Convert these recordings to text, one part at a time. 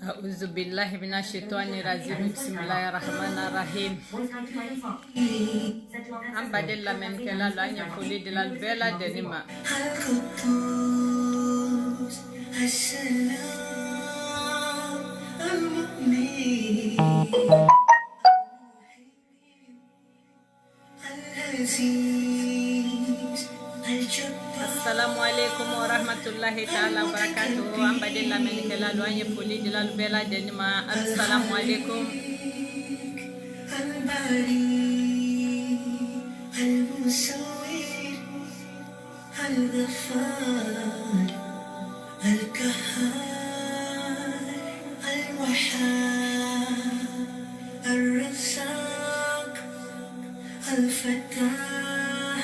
أعوذ بالله من الشيطان الرجيم بسم الله الرحمن الرحيم أم بدل من كلا لا يفولي دلال بلا دنيما السلام عليكم ورحمة الله تعالى وبركاته أم بدل من كلا لا يفولي دلال بلا دنيما السلام عليكم الغفار القهار الوهاب الرزاق الفتاح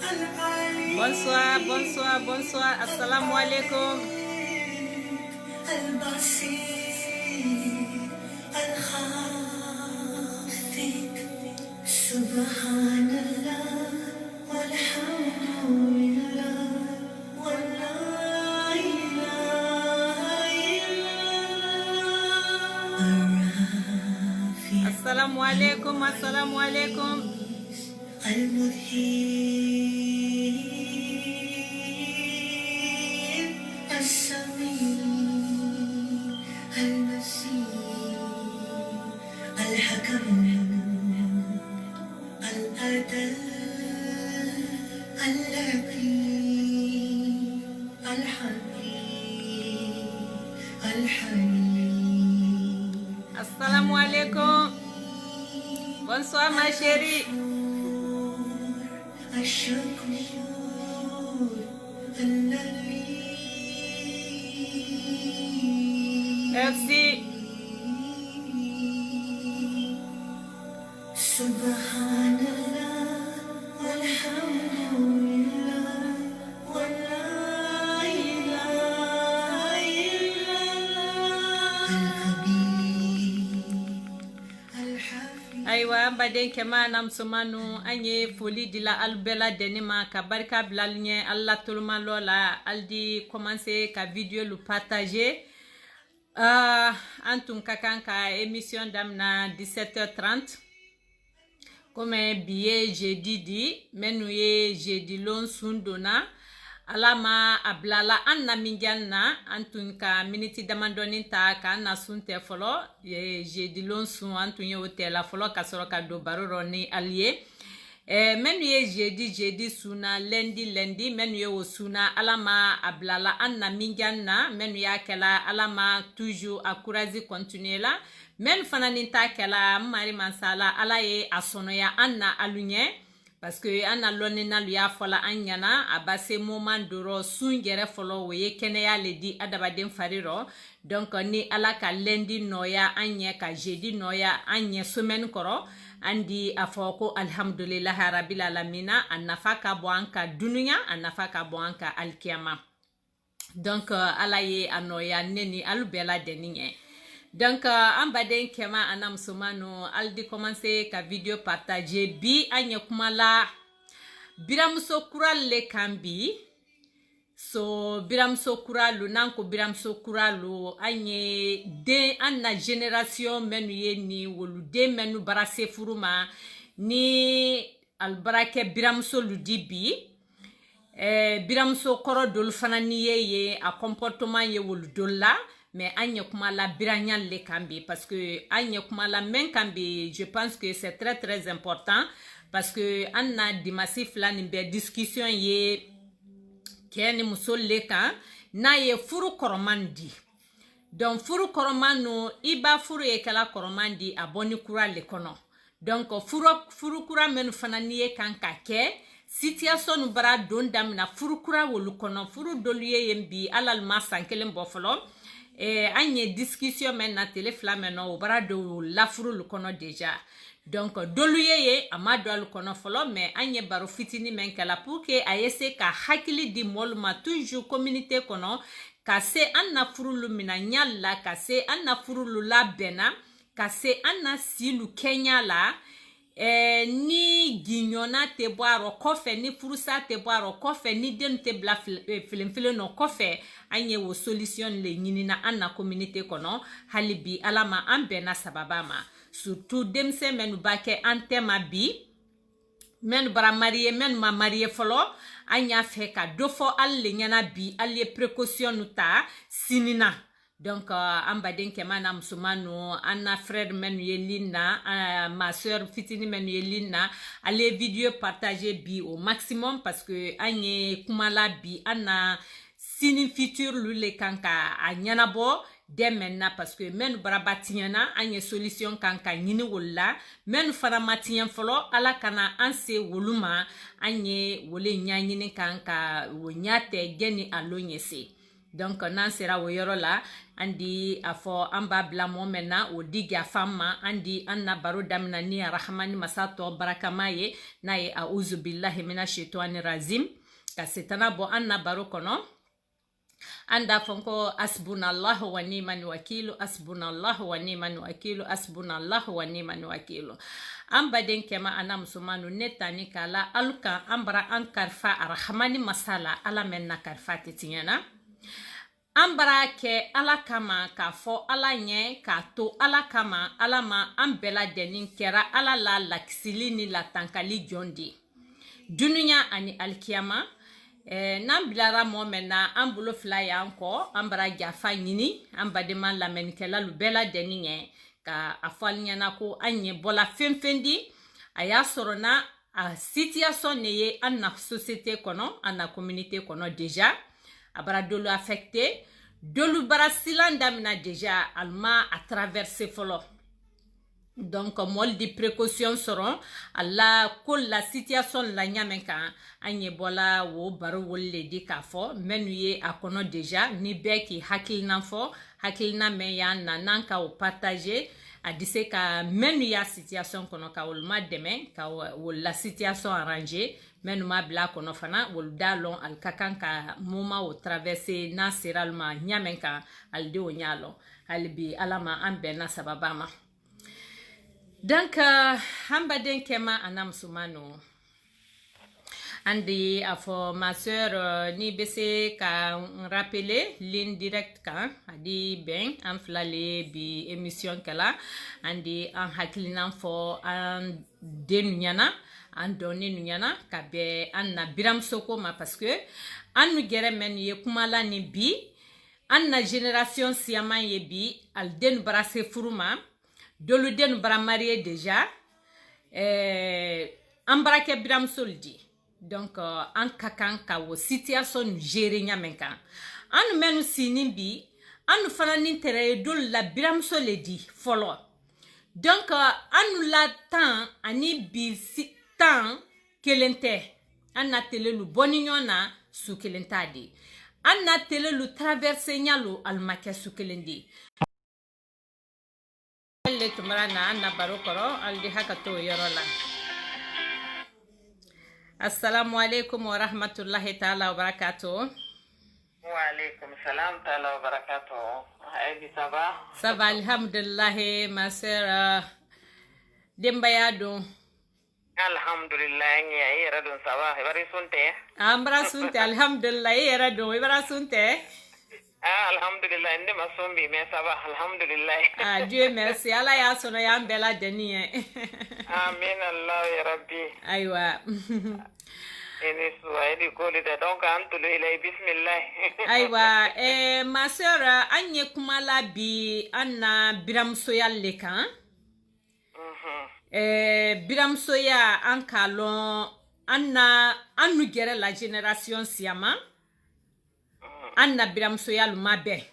العليم. Bonsoir. Assalamu alaikum. البصير الخافق سبحان الله والحمد لله ولا إله إلا الله. السلام عليكم المذهب السميع البصير الحكم العدل اللطيف الحكيم الحليم. السلام عليكم. Bonsoir ma chérie. Merci. Subhanallah walhamdulillah wala ilaha illallah al-habib. Aywa baden kema nam sumanu anye foli dila albela denima ka barka blalnye Allah tolma lola aldi commencer ka video lu partager antun kakanka émission damna 17h30 comme billet jeudi di menouye jeudi lon sundona alama ablala anna minjanna antun ka miniti damandoni ta ka na sunte folo jeudi lon sun antun ye hotela folo ka soro ka do baroro ni allié menouye jeudi suna lundi menouye o suna alama ablala anna minjanna menouya kala alama toujours encourager continuer la men fana ni ta kala mari mansala alaye asonoya anna alunye parce que anna lonena luya fola anyana abase moment doro sungere folo we keneya ledi adabaden fariro donc ni ala ka lundi noya anye ka jeudi noya anye semaine koro andi afoko alhamdulillah rabbil alamina annafaka boanka dununya annafaka boanka alkiyama donc alaye anoya neni alubela deninye. Donc ambaden kema anam somano aldi commencer ka video partager bi anye kumala biramso kuralle kambi so biramso kuralu nanko biramso kuralu anye de anna génération menu ye ni wolu de menu barase furuma ni albarake biramso ludibi biramso koro dol fanani ye a comportement ye wolu dolla mais anye kumala biranya le kambi parce que anye kumala men kambi je pense que c'est très important parce que anna dimasif la nimbe discussion ye keni muso le kan na ye furu koromandi donc furu koromano iba furu ye kala koromandi aboni kura le kono donc furu kura men fanani ye kan ka ke situation bara don damna furu kura wolu kono furu doluye yembi alal ma sankelen bofolo anye discussion men na télé flameno o bara do lafuru lu kono déjà donc doluye ye amado lu kono folo mais anye baro fitini men kala pour que ayese ka hakili di molma toujours communauté kono ka se anna furu lu mina nyalla ka se anna furu lu la bena ka se anna silu Kenya la ni gignona te boaro kofe ni furusa te boaro kofe ni den te bla filen no kofe anye wo solution le nyini na anna community kono halibi alama ambena sababama surtout demse menu bake antema bi men bara marié men ma marié folo anya feka dofo alle nyana bi alle précaution ta sinina donc amba denke mana musumano anna frère men yelina ma sœur fitini men yelina alle vidéo partager bi au maximum parce que anye kumala bi anna sini futur lule kanka anyana bo demenna parce que men barabatiana anye solution kanka nyini wolla men faramatian folo ala kana anse woluma anye wole nyanyini kanka wonyate geni alonyese donc nan sera woyoro la andi afo amba bla momena o diga fama andi anna baro damna ni rahmani masato barakamaye naye auzu billahi minash shaitani razim ka setana bo anna baro kono anda fonko asbunallahu wa ni'mal wakil asbunallahu wa ni'mal wakil asbunallahu wa ni'mal wakil amba den kema ana musumanu netani kala alka ambra ankarfa arhamani masala ala menna karfa titiana ambra ke ala kama ka fo ala nye ka to ala kama ala ma ambela denin kera ala la laksili ni la tankali jondi dununya ani alkiyama nan bilara mo mena ambulo fly anko ambra jafa nyini ambade man la menkela lu bela deninye ka afalnya na ko anye bola femfendi aya sorona a situation neye anna société kono anna communauté kono déjà abra dolu affecté dolu barasilanda mina déjà alma à traverser folo donc mol di précaution seront alla ko la situation la nyamenka anye bola wo baro wolle di kafo menuye akono déjà ni beki hakilna fo hakilna me ya nananka o partager a dise ka menu ya situation kono ka wolma deme ka la situation arrangée menu ma bla kono fana wol dalon al kakanka moma o traverser na seralma nyamenka al de o nyalo albi alama ambena sababama. Donc hamba den kema anam sumano andi afo ma sœur ni bese ka rappeler ligne direct ka adi ben en flale bi émission kala andi en haklinan fo an denunyana an doni nunyana ka be an na biram soko ma parce que an nu gere men ye kumala ni bi an na génération siama ye bi al den brase furuma dolu den bara marié déjà ambrake biram soldi donc an kakan ka wo situation gérer nyamenka anu menu sinimbi anu fana ni tere dol la biram soledi folo donc anu la temps ani bi temps kelente anna tele lu bonignona su kelentadi anna tele lu traverser nyalo almake su kelendi le tumrana anna barokoro aldi hakato yorola. Assalamu alaikum wa rahmatullahi ta'ala wa barakatuh. Wa alaikum salam ta'ala wa barakatuh. Aïdi, ça va? Ça va, alhamdulillah, ma sœur Dembayado. Alhamdulillah, ngi radon ça va. Ibari sunte? Ambra sunte, alhamdulillah, radon, ibara sunte. Alhamdulillah, inde masombi, mais ça va, alhamdulillah. Dieu merci, Allah ya sono ya mbela deni. Amin, Allah ya Rabbi. Aywa. Ini suwaidi koli da donc antulu ilay bismillah. Aywa, ma sœur, anye kumala bi anna biramsoya leka. Biramsoya an kalon anna anu gere la génération siama. Anna biramsoya lumabe.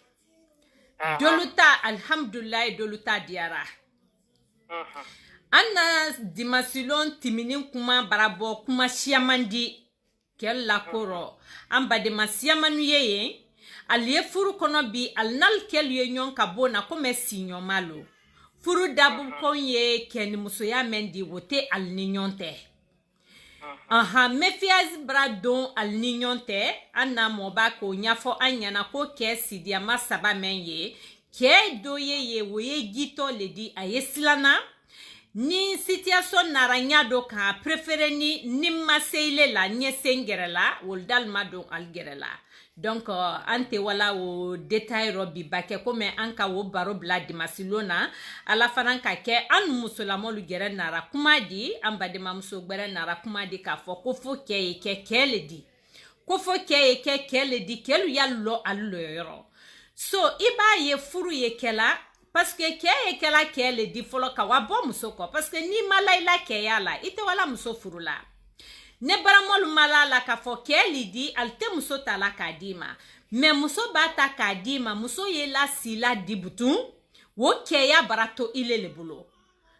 Doluta alhamdulillah doluta diara. Anna dimasilon timinin kuma barabo kuma siamandi kel lakoro amba dimasiamanu yeye aliye furu kono bi alnal kel ye nyon kabona kome sinyo malo furu dabu konye ken musoya mendi wote alninyonte mefiaz bradon alninyonte anna moba ko nyafo anyana ko ke sidia masaba menye ke doye ye woye gito ledi ayeslana ni situation nara nya do ka préféré ni maseyle la nye sengere la wol dal ma do algere la donc ante wala o détail robi bake comme anka wo baro bla dimasilona ala fanan ka ke an musulamo lu gere nara kuma di ambade mamso gbere nara kuma di ka fo ko fo ke kele di ko fo ke kele di kelu yallo allo yoro so iba ye furu ye kela parce que kela kele di folo ka wa bo muso ko parce que ni malaila ke yala ite wala muso furu la ne baramol malala ka fo keli di alte muso tala kadima mais muso bata kadima muso ye la sila dibutun wo keya barato ile le bolo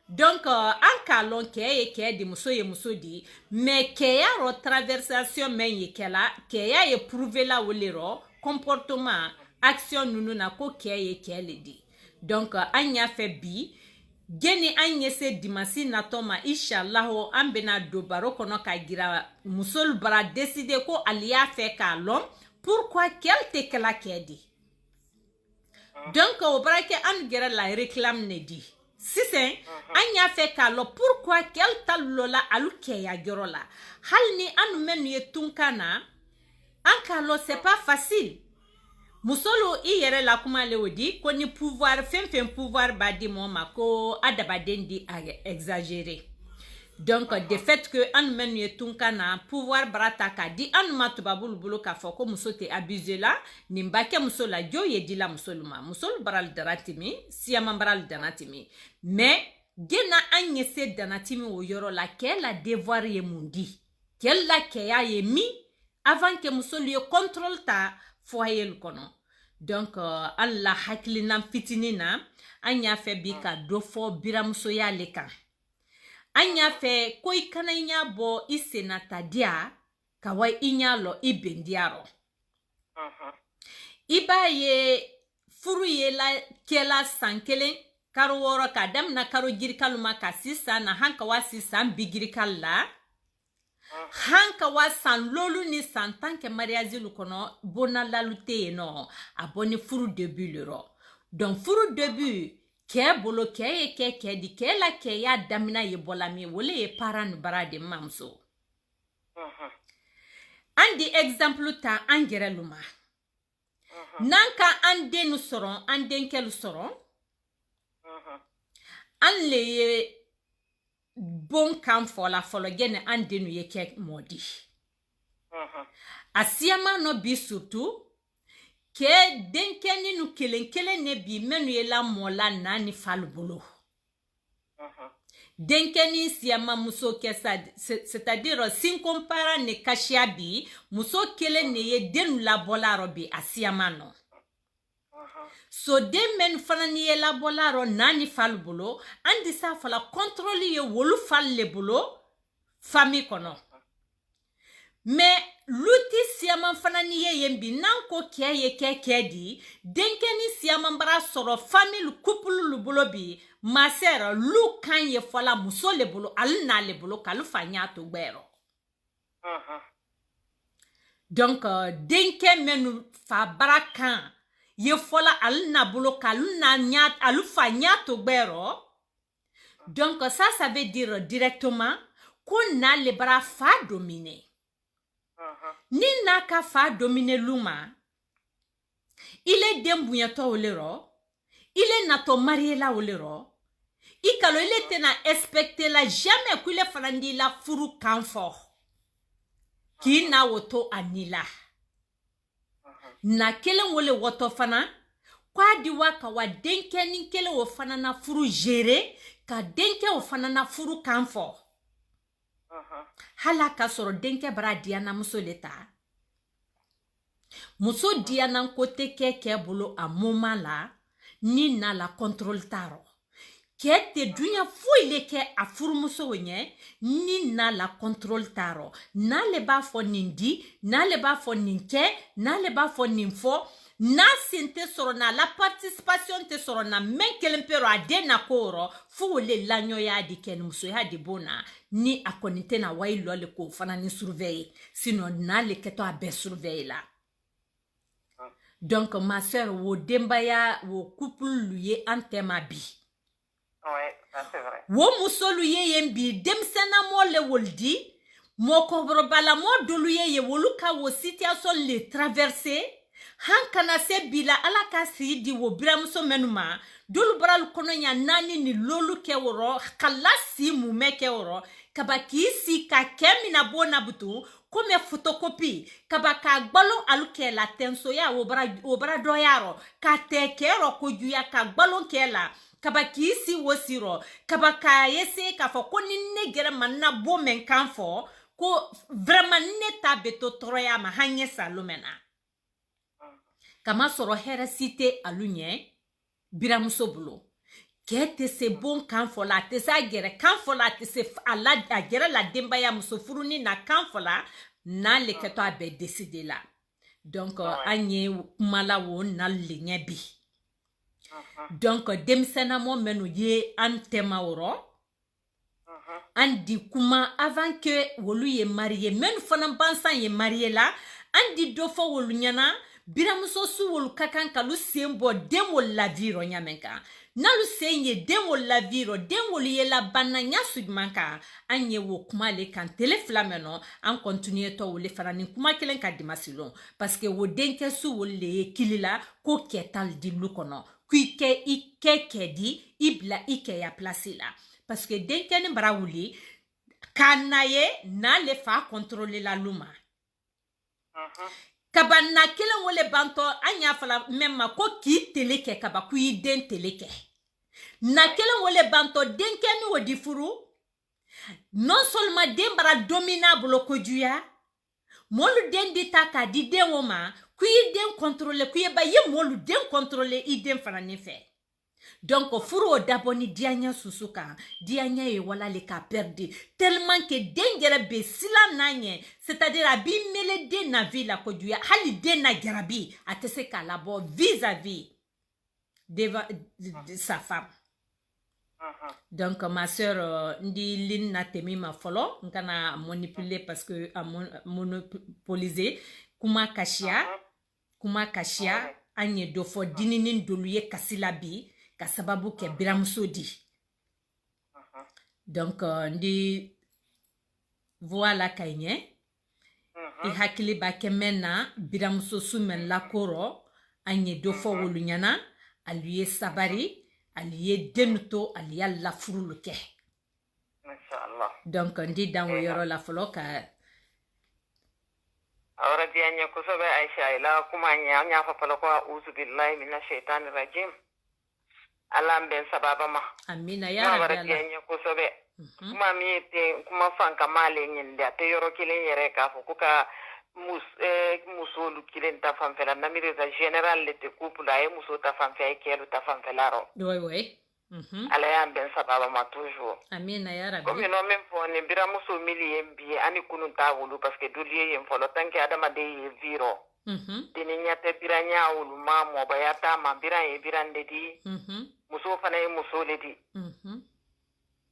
donc an kalon ke di muso ye muso di mais keya ro traversation men ye kela keya ye prouver la wolero comportement action nunu na ko kele di donc anya fait bi geni anyese dimasi natoma inshallah an bena do baro kono ka gira musol bara décider ko aliya fait ka lom pourquoi qu'elle te kala kedi donc au bara ke an gira la réclame ne di si c'est anya fait ka lo pourquoi qu'elle talola aluke ya gorola halni anu men ye tunkana an ka lo c'est pas facile musolo iyere la kuma le odi ko ni pouvoir fem pouvoir ba di moma ko adabaden di exagérer donc de fait que an men ye tunkana pouvoir brata ka di an matubabul bulu ka fo ko musote abuser la nimbake musola jo ye di la musoluma musol baral daratimi siama baral danatimi mais gena anyese danatimi o yoro la ke la devoir ye mundi kel la ke ya ye mi avant que musol ye contrôle ta foyer kono donc Allah haklinam fitinina anya fe bi ka do fo biramso ya leka anya fe koy kananya bo isenata dia kawa inya lo ibendiaro iba ye furu ye la kela sankelen karo woro ka dam na karo girkaluma ka sisa na hanka wa sisa bigirkal la hanka wa san lolu ni san tanke mariage lu kono bona lalute no aboni furu début lero donc furu début ke bolo ke di ke la ke ya damina ye bolami wole ye parent barade mamso andi exemple ta angere luma nanka ande nu soron ande kelu soron an le ye bon kan fola folo gene ande nu ye ke modi asiama no bi surtout ke denkeni nu kelen ne bi menu ye la mola nani falbolo denkeni siama muso kesa c'est-à-dire sin compara ne kashiabi muso kelen ne ye denu la bolaro bi asiama no so den men fana ni ye la bolaro nani falbolo andi sa fala contrôle ye wolu falle bolo famille kono mais luti siama fana ni ye yembi nanko ke di denkeni siama bara soro famille couple lu bolo bi ma sœur lu kan ye fala muso le bolo al na le bolo kalu fanya to gbero donc denke menu fa barakan ye fola al na bolo kalu na nyat alu fanya to gbero donc ça veut dire directement qu'on a le bras fa dominer ni naka fa dominer luma il est dembuyato olero il est nato mariela olero ikalo il était na expecter la jamais kule falandi la furu kanfo ki na woto anila na kelen wole woto fana kwa diwa ka wa denke ni kele wo fana na furu gere ka denke wo fana na furu kanfo halaka soro denke bara diana muso leta muso diana kote ke bolo a moment la ni na la contrôle taro kete dunya foile ke a furu muso wenye ni na la contrôle taro na le ba fo nindi na le ba fo ninke na le ba fo ninfo na sente soro na la participation te soro na men kelempero ade na koro fu le lanyo ya di ken muso ya di bona ni akonite na wailo le ko fana ni surveiller sinon na le keto a be surveiller la donc ma sœur wo dembaya wo couple lui antema bi Ça, c'est vrai. wo musolu ye bi demsena mo le woldi mo kobro bala mo dolu ye wolu ka wo situation le traverser hankana se bila ala ka si di wo biramuso menuma dolu baral kono nya nani ni lolu ke woro kala si mu me ke woro kaba ki si ka kemina bona butu comme photocopie kaba ka gbalo aluke la tenso ya wo bara doyaro ka te kero ko juya ka gbalo ke la kaba ki si wo siro kaba ka yese ka fo ko ni ne gere manna bo men kan fo ko vraiment ne ta beto troya ma hanye salomena kama soro heresite alunye biramuso bulo kete se bon kan fo la te sa gere kan fo la te se ala gere la demba ya muso furuni na kan fo la na le keto abe décider la donc anye mala wo na linye bi donc demsena mo menu ye an tema woro andi kuma avant que wolu ye marié men fana bansan ye marié la andi do fo wolu nyana biramuso su wolu kakan kalu sembo demo la viro nyamenka nalu senye demo la viro demo ye la bananya sudmanka anye wo kuma le kan teleflameno an continue to wole farani kuma kelen ka dimasilon parce que wo denke su wolu le kilila ko ketal di lukono kuike ike di ibla ike ya place la parce que denke ni bara wuli kanaye na le fa contrôler la luma kaba na kelen wole banto anya fala memma ko ki teleke kaba ku den teleke na kelen wole banto denke ni wodi furu non seulement den bara dominable ko juya molu den dita ka di den woma ku den contrôler ku ba ye molu den contrôler i den fana ne fe donc furu daboni dianya susuka dianya e wala le ka perdre tellement que dengere be sila nanye c'est-à-dire abi mele de na vie la koduya hali de na garabi atese kala bo vis-à-vis de sa femme. Donc ma sœur ndi lin na temi ma folo nkana manipuler parce que a monopoliser kuma kashia anye do fo dininin doluye kasila bi ka sababu ke biramuso di donc ndi voilà kanye i hakili ba ke mena biramuso sumen la koro anye do fo wolunyana aliye sabari aliye denuto aliya la furulu ke inshallah donc ndi dango yoro la folo ka awra dianya kusobe aisha ila kuma nya fa pala ko uzu billahi minash shaitani rajim alam ben sababa ma amina ya rabbi Allah dianya kusobe kuma mi te kuma fanka male nyinda te yoro kilen yere ka fo kuka musolu kilen ta fanfela na mireza general le te couple ay muso ta fanfe kelu ta fanfelaro oui ala ya ben sababa ma toujours amina ya rabbi comme no même fo ne bira muso mili mbi ani kunun ta wulu parce que doliye yem folo tanke adama de viro dini nyate biranya wulu ma mo bayata ma biran birande di muso fana e muso le di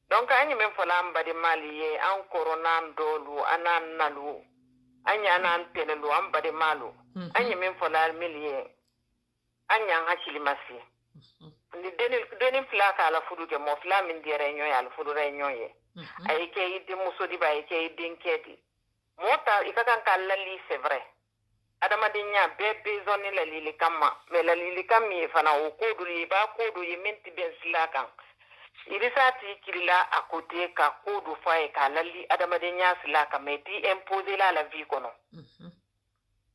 donc anyi même fo lamba de maliye an corona ndolu anan nalu anya anan tenelu amba de malu anyi même fo la miliye anya hakili masi ni deni flaka la fudu ke mo fla min di reño ya la fudu reño ye ay ke idi muso di bay ke idin kedi mota ikakan kalali c'est vrai adama de nya bebe zone la lili kama me la lili kami fana o kodu li ba kodu yi menti ben silakan irisati kilila akote ka kodu faye ka lali adama de nya silaka me di imposer la vie kono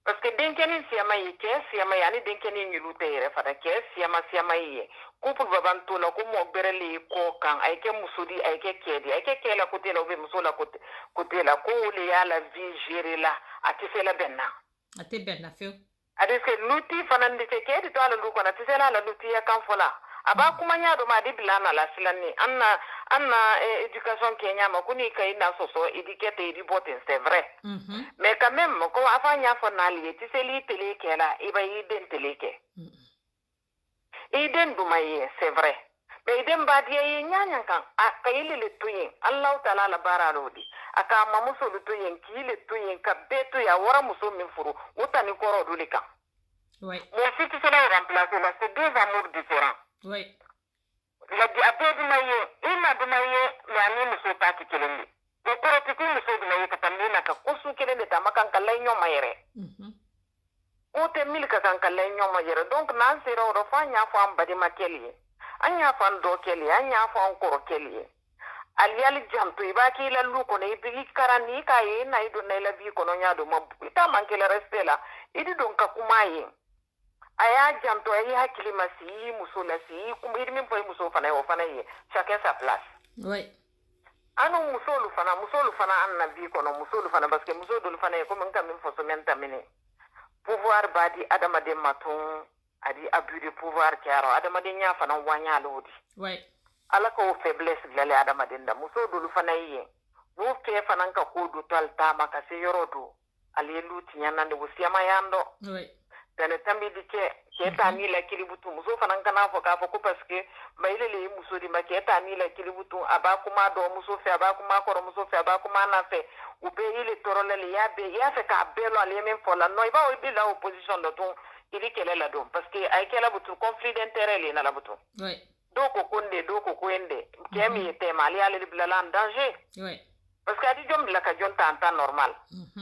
parce que denkeni siyama yi ke siyama yani denkeni nyulute yere fata ke siyama yi couple babanto la ko mo bereli ko kan ay ke musudi ay ke kedi ay ke kela kote la obe musola kote la ko le ya la vie gérer la atise la benna ate benna feo ade ke luti fanandi ke kedi to ala luko na atise la luti ya kan fola aba kuma nya do ma di bilana la silani anna éducation kenya ma kuni kay na soso éduquer di botin c'est vrai mais quand même ko afa nya fo na li ti se li tele kela iba yiden tele ke iden du maye c'est vrai mais iden ba di nya nya kan akayile le tuyin allah taala la baralodi aka mamuso le tuyin ki le tuyin ka beto ya wara muso min furu utani koro dulika oui mais si tu serais remplacé là c'est deux amours différents oui la di abe duma ye ina duma ye la ni muso ta ti kelende o ko ti ku muso duma ye katambe na ka kusu kelende ta makan kala nyoma yere o te mil ka kan kala nyoma yere donc nan sero ro fa nya fa ambadi makeli anya fa ndo keli anya fa on keli aliyali jamtu ibaki la luko ne ibigi karani ka ye na ido na la bi kono nya do mabu ita mankela restela idi don ka kumaye aya jamto ayi hakili masi muso la si kum irmi boy muso fana yo fana ye chacun sa place oui anu muso lu fana anna bi kono muso lu fana parce que muso lu fana ye comme ngam fo so men tamine pouvoir badi adama de maton adi abus de pouvoir kiaro adama de nya fana wanya lodi oui ala ko faiblesse glale adama de nda muso lu fana ye wo ke fana ka ko du talta maka se yorodo ali luti nyana de wosiama yando oui dane tambi di ke ta ni la kilibutu muso fana kana fo ka fo ko parce que bayle le muso di ma ke ta ni la kilibutu aba kuma do muso fe aba kuma ko muso fe aba kuma na fe u be ile torole le ya fe ka belo ale men fo la no iba o bi la opposition do ton ili kele la do parce que ay kela butu conflit d'intérêt le na la butu oui do ko kwende kemi te mali ale di blala en danger oui parce que adi jom la ka jonta en temps normal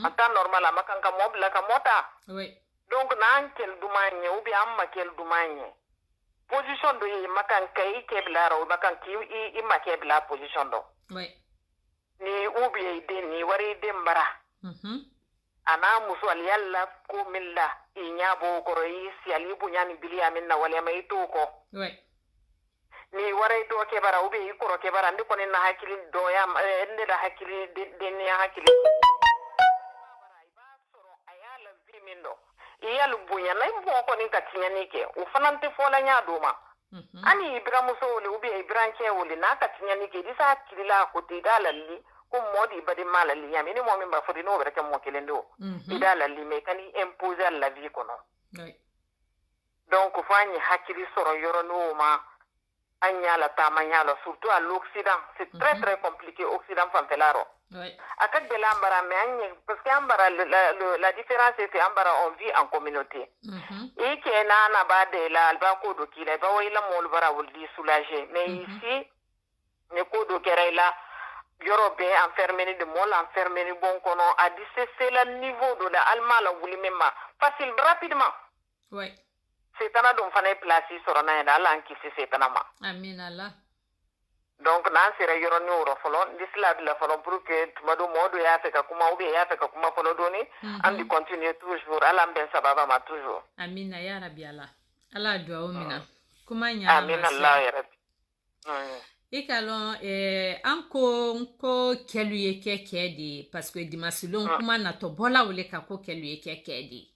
en temps normal amakan ka mob la ka mota oui donc nan kel dumanye ou bien amma kel dumanye position do yi makan kay kebla ro makan ki i makebla position do oui ni ubi ide ni wari dembara ana muso al yalla ko milla i nyabo ko yi si ali bu nyani biliya minna wala may to ko oui ni wari do kebara ubi i ko kebara ndi ko ni na hakili do ya ende da hakili de ni hakili ayala vimindo iyal bunya na mbo ko ni katinya nike u fanante fola nya doma ani ibramu so le ubi ibranke wole na katinya nike di sa kilila ko ti dalalli ko modi badi malali yami ni mo mi ba fodi no bereke mo kelendo idalalli me kani imposer la vie kono donc fani hakili soro yoro no ma anya la tamanya la surtout à l'Occident c'est très compliqué Occident fanfelaro akak de l'ambara mais parce que ambara la différence c'est que ambara on vit en communauté et que na ba de la alba ko do kila ba wayla mol bara wuldi soulager mais ici ne ko do kerela yorobe enfermé de mol enfermé ni bon kono a dit c'est le niveau de la alma la wuli même facile rapidement c'est un don fane place sur na da lan ki c'est tanama amin Allah donc nan sera yoro ni oro folon disla de la folon pour que tumado modo ya fe ka kuma ubi ya fe ka kuma folon doni andi continue toujours ala mben sababa ma toujours amina ya rabbi ala dua umina kuma nya amina Allah ya rabbi ikalon anko kelu ye kekedi parce que dimasilon kuma na to bola wole ka ko kelu ye kekedi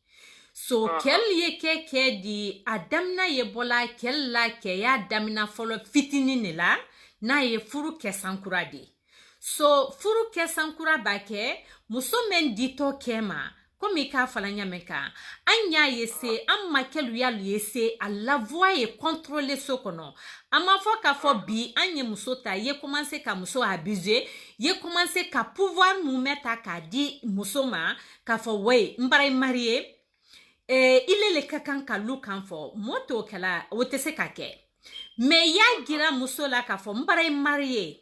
so kel ye kekedi adamna ye bola kella ke ya damina folo fitini ne la na ye furu kesankura de so furu kesankura ba ke muso men dito kema komi ka falanya meka anya yese amma kelu ya yese alla voix ye contrôler so kono ama fo ka fo bi anye muso ta ye commencer ka muso abuser ye commencer ka pouvoir mu mettre ka di muso ma ka fo we mbare marié ile le kakan ka lukan fo moto kala wote se ka ke mais ya gira muso la ka fo mbare marié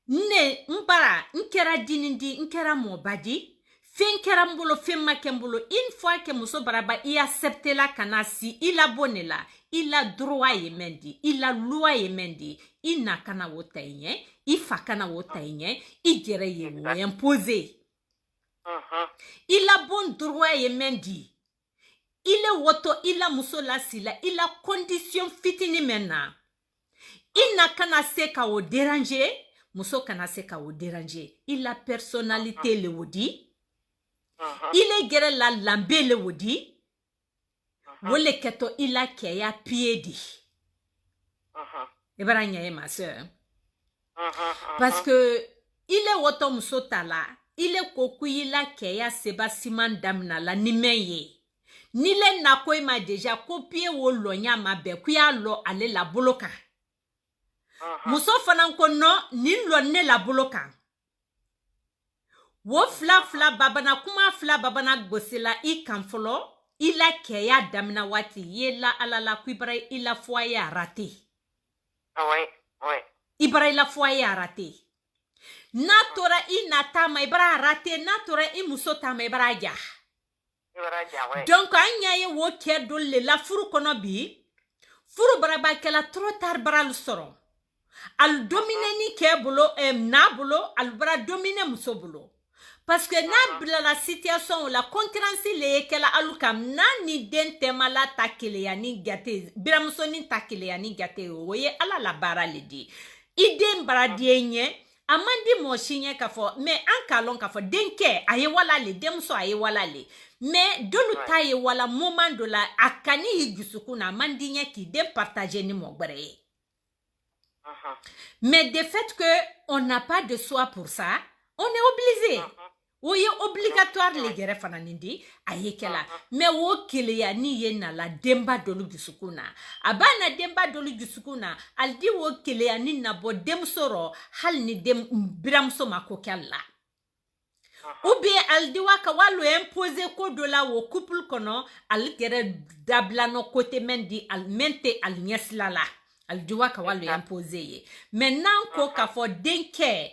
ne mbara nkera dinindi nkera mobadi fenkera mbolo femma kembolo une fois que muso baraba i accepter la kanasi ila bonela ila droit yemendi ila loi yemendi ina kana wotayenye ifa kana wotayenye igere ye wo imposer ila bon droit yemendi ile woto ila muso la sila ila condition fitini mena ina kana se ka o déranger muso kana se ka o déranger ila personnalité le wodi ile gere la lambe le wodi wole keto ila ke ya piedi ebaranya e ma sœur parce que ile woto muso tala ile koku ila ke ya seba siman damna la nimeye nile na ko ma déjà copier wo lo nya ma be ku ya lo ale la boloka muso fana ko no ni lo ne la boloka wo fla babana kuma fla babana gosila I kamfolo ila ke ya damna wati yela alala kuibare ila fois ya raté Oui. Ibara ila foyer a raté. Na tora I natama ibara raté, na tora I muso tama ibara ja. Donc anya ye wo ke dolle la furu kono bi. Furu baraba kela trop tard baral soro. Al domine ni ke bolo na bolo al bara domine muso bolo. Parce que na la situation la concurrence le kela alukam na ni den tema la takele ya ni gate biramuso ni takele ya ni gate oye ala la bara le di idem bara dienye amandi mo shinye kafo me ankalon kafo denke aye wala le demso aye wala le me dolu taye wala moment de la akani higusukuna mandinye ki dem partager ni mo gbere. Mais de fait que on n'a pas de soi pour ça, on est obligé. Oui, obligatoire les guerres fananindi ayekela. Mais wo keleya ni ye na la demba dolu gisukuna. Abana demba dolu gisukuna aldi wo keleya ni na bo demsoro hal ni dem biramso makokella. Ou bien aldi waka walu imposer ko dola wo couple kono al gere dabla no côté mendi al mente al nyeslala. Al diwa ka walu imposer. Maintenant ko ka fo denke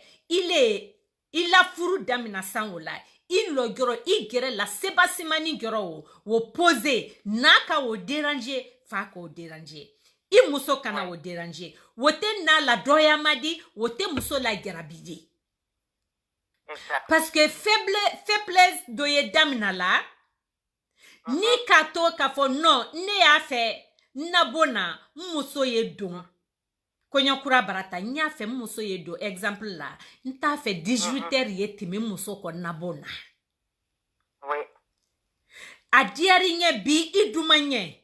il a furu damina sangola il lo goro I gere la sebasimani goro wo poser naka wo déranger fa ko déranger I muso kana wo déranger wote na la doya madi wote muso la gerabidi parce que faiblesse doye damina la ni kato ka fo non ne a fait nabona muso ye don Konyakura barata nya fe muso ye do exemple la nta fe 18h ye timi muso ko nabona. Oui. Adiari nye bi idumanye.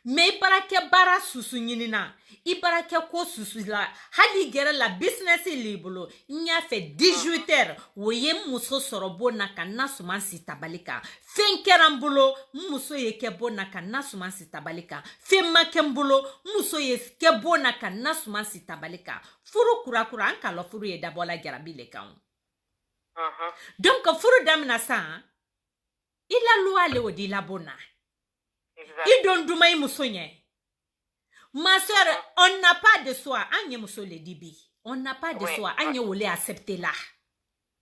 Me ibarake bara susu nyinina. Ibarake ko susu la. Hali gere la business libolo. Nya fe 18h woye muso sorobo na kana sumansi tabalika. Fenkerambulo muso ye kebo na kana sumansi tabalika. Femma kembulo muso ye kebo na kana sumansi tabalika. Furu kurakura ankalo furu ye dabola gerabile kan. Donc furu damina sa ila loi le odi la bona. Il donne douma muso nye. Ma soeur, on n'a pas de soi. Anye muso le dibi. On n'a pas de soi. Anye wole accepter là.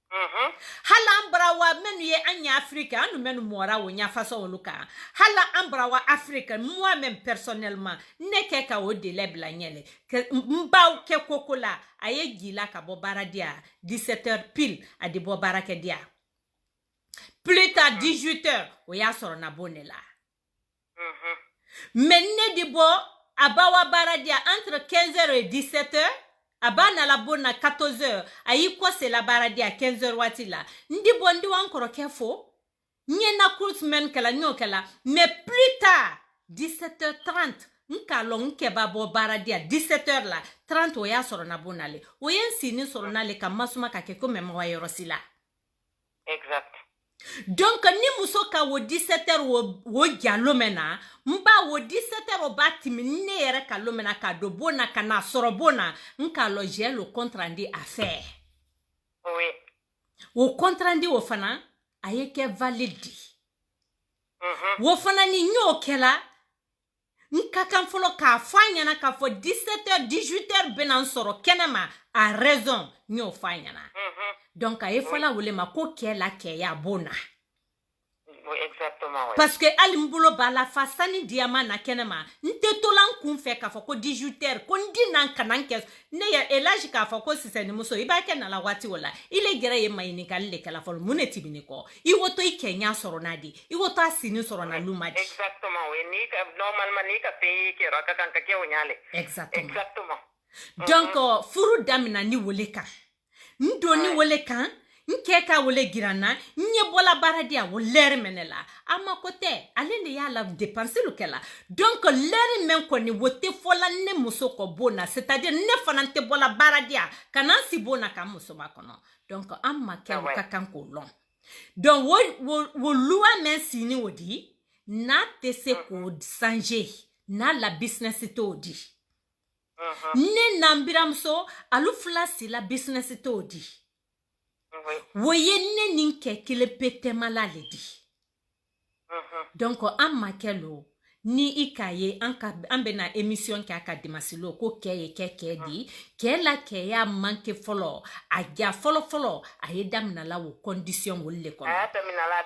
Hala ambrawa menu ye anya Africa. Anu menu mora wo nya faso oluka. Hala ambrawa Africa. Moi-même personnellement. Neke ka o deleb la nyele. Mba ou ke kokola. Aye gila ka bo baradia. 17h pile. A de bo barake dia. Plus tard 18h. Oya soro na bonela. Menne di bo abawa baradia entre 15h et 17h abana la bona 14h ayi ko c'est la baradia 15h watila ndi bo ndi wankoro kefo nyena kursmen kala nyokala mais plus tard 17h30 nka long keba bo baradia 17h la 30 oya soro na bonale oyen sini soro na le kamasuma kake ko memo wa yorosila exact. Donc ni muso ka wo 17h wo jalomena mba wo 17h o batimi ne yere ka lomena ka do bona kana sorobona nka loger le compte rendu à faire. Oui. Wo compte rendu wo fana ayeke valide. Wo fana ni nyokela nka kan folo ka fanya na ka fo 17h 18h benan soro kenema a raison nyo fanya na. Donc aye fola wole ma ko ke la ke ya bona. Oui, exactement. Oui. Parce que alimbulo ba la fasani diama na kenema nte tolan kun fe ka fo ko 18h ko ndi nan kanan ke ne ya elage ka fo ko siseni muso iba ke na la wati wala ile gere ye mayini ka le kala fo muneti biniko I woto I kenya soro nadi I woto asini soro na lumadi. Exactement. Oui, ni ka normalement ni ka pe ke raka kan ka ke onyale. Exactement. Donc furu damina ni wole ka ndoni wole kan nkeka wole girana nye bola baradia wo ler menela ama kote ale le ya la dépenser lokela donc ler men ko ni wote fola ne muso ko bona c'est-à-dire ne fanante bola baradia kana si bona ka muso makono donc amma ke ka kan ko long donc wo loi men sini wodi na tese ko changer na la business to di ne nambiramso alu flasi la business to di woye ne ninke kile pete malale di donc amma kelo ni i k'a ye an bena émission kɛ a ka dimasilo ko kɛ ye kɛ di kɛ la kɛya manke fɔlɔ a ja fɔlɔ a ye daminala o condition wole le kɔnɔ a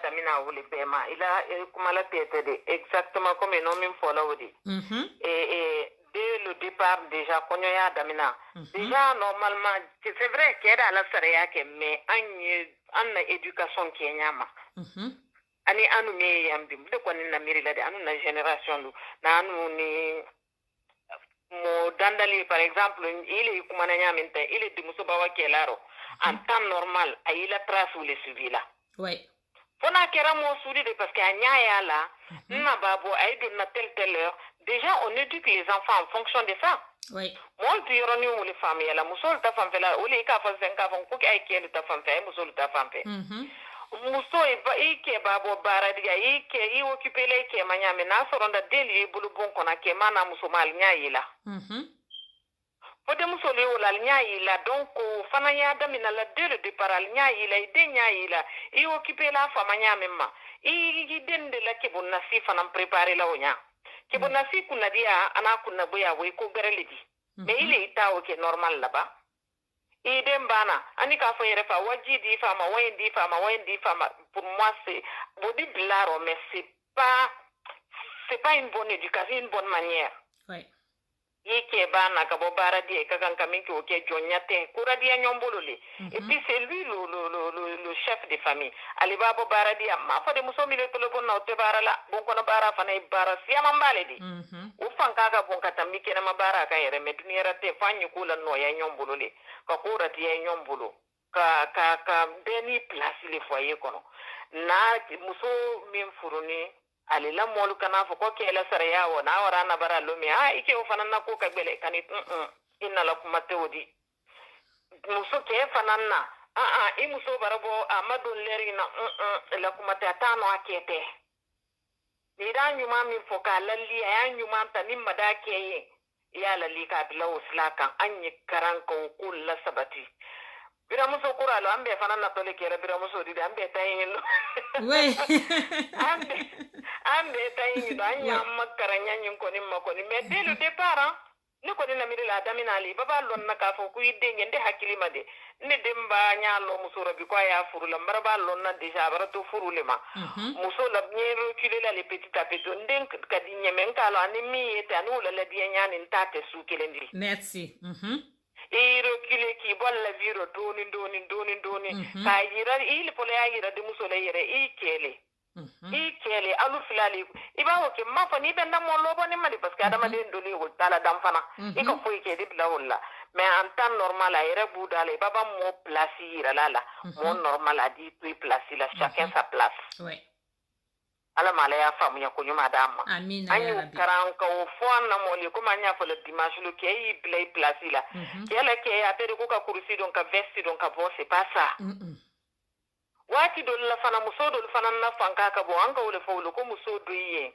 damina wole bɛɛ ma ila kuma la tete de exactement comme non min fɔla o de dès le départ déjà kɔɲɔya damina déjà normalement c'est vrai kɛ da la sariya kɛ mais an na éducation kɛɲa ma ani anu me yambi de kɔni na miri la de anu na génération lu na anu ni mo dandali par exemple il kuma na nyamin ta il di muso bawa kelaro en temps normal ay la trace ou le suivi là ouais fona kera mo soudi de parce que anya ya la na babo ay do na telle heure déjà on éduque les enfants en fonction de ça ouais mon tu yoroni ou les familles la muso ta femme la ou les ka fa 5 ka fa ko ay ken ta femme fa muso ta femme muso ike babo bara diga ike i occupé le ke manya me na soronda deli bulu bon kona ke mana muso mal nyaayila fode muso le wala nyaayila donc fana ya damina la dès le départ al nyaayila ide nyaayila i occupé la fa manya memma i dende la ke bonna si fana préparer la onya ke bonna si kuna dia ana kuna boya we ko garelidi mais il est taw ke normal là-bas idem bana ani ka fo yere fa waji di fa ma wayin di fa pour moi c'est bodi blaro mais c'est pas une bonne éducation une bonne manière ouais yeke bana ka bo bara di ka kan kamin ki oke jonyate kura di nyombolo le et puis c'est lui le chef de famille ali babo bara di ma fa de muso mi le tolo bon na te bara la bon kono bara fa na bara si amambale di o fanka ka bon katami ke na mabara ka yere me duniyara te fanyu kula no ya nyombolo le ka kura di nyombolo ka deni place le foyer kono na muso min furuni ali la molu kana fo ko kela saraya wona wara na bara lo mi ike o fanana ko ka gbele kanit inna la kuma tewdi muso ke fanana i muso barabo amadu leri na la kuma ta tano akete ni da nyuma mi fo ka lalli ya nyuma ta ni madake ye ya lalli ka bilaw slaka anyi karan ko kullu sabati biramuso kuralo ambe fanana tole kera biramuso di ambe tayin ouais ambe tayin do anya makaranya nyin ko ni makoni mais dès le départ ne ko na miri la daminali baba lon na ka fo ku yidde ngende hakilima de ne demba nyalo musoro bi ko ya furu la maraba lon na déjà barato furu le ma muso la bien reculer la les petit à petit nden ka di nyemen ka lo ani mi ete anu la di nyani ntate su kelendi merci e reculer ki bolla viro doni ka yira il pole ya yira de muso le yire i kele alu filali ibawo ke ma fani ben da mo lobo ni mali parce que adama de ndoli wol tala dam fana i ko foy ke de bla wala mais en temps normal a yere budale baba mo place yira lala mo normal a di puis place la chacun sa place ouais ala mala ya famu ya ko nyuma dama amina ya rabbi karan ko fona mo li ko manya fo le dimanche le ke i play place la ke la ke ya tere ko ka kursi donc ka vesti donc ka bon c'est pas ça wati dol la fana muso dol fana na fanka ka bo an ka wole fo ko muso do yi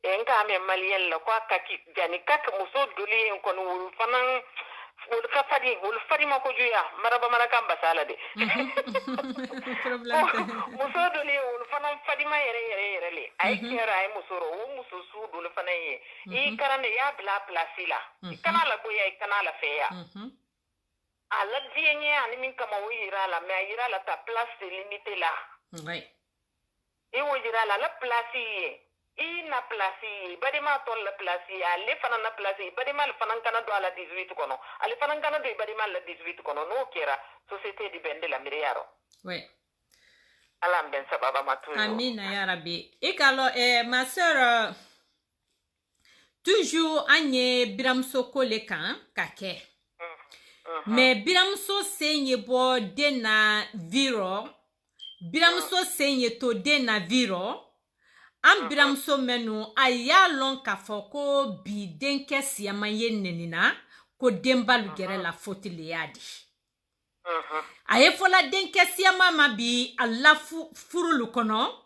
en ka me malien la ko ka ki jani ka muso dol yi ko no fana wol ka fadi ma ko juya maraba maraka mbasala de problème muso dol yi wol fana fadi ma yere le ay kera ay muso ro muso su dol fana yi i karane ya bla plasila kana la ko ya kana la fe ya ala dienye ani min kama wira la mais ira la ta place limitée là ouais et wo ira la place i na place bari ma ton la place ale fana na place bari ma fana kana do ala 18 kono ale fana kana do bari ma la 18 kono no kera société di bende la miriaro ouais ala ben sababa matu amina ya rabbi ikalo ma sœur toujours anye biramso kole kan kake mais biramso senye bo dena viro biramso senye to dena viro am biramso menu ayalon ka foko bi denke siyama ye nenina ko dembalu gere la fotile yadi aye fola denke siyama ma bi alla furulu kono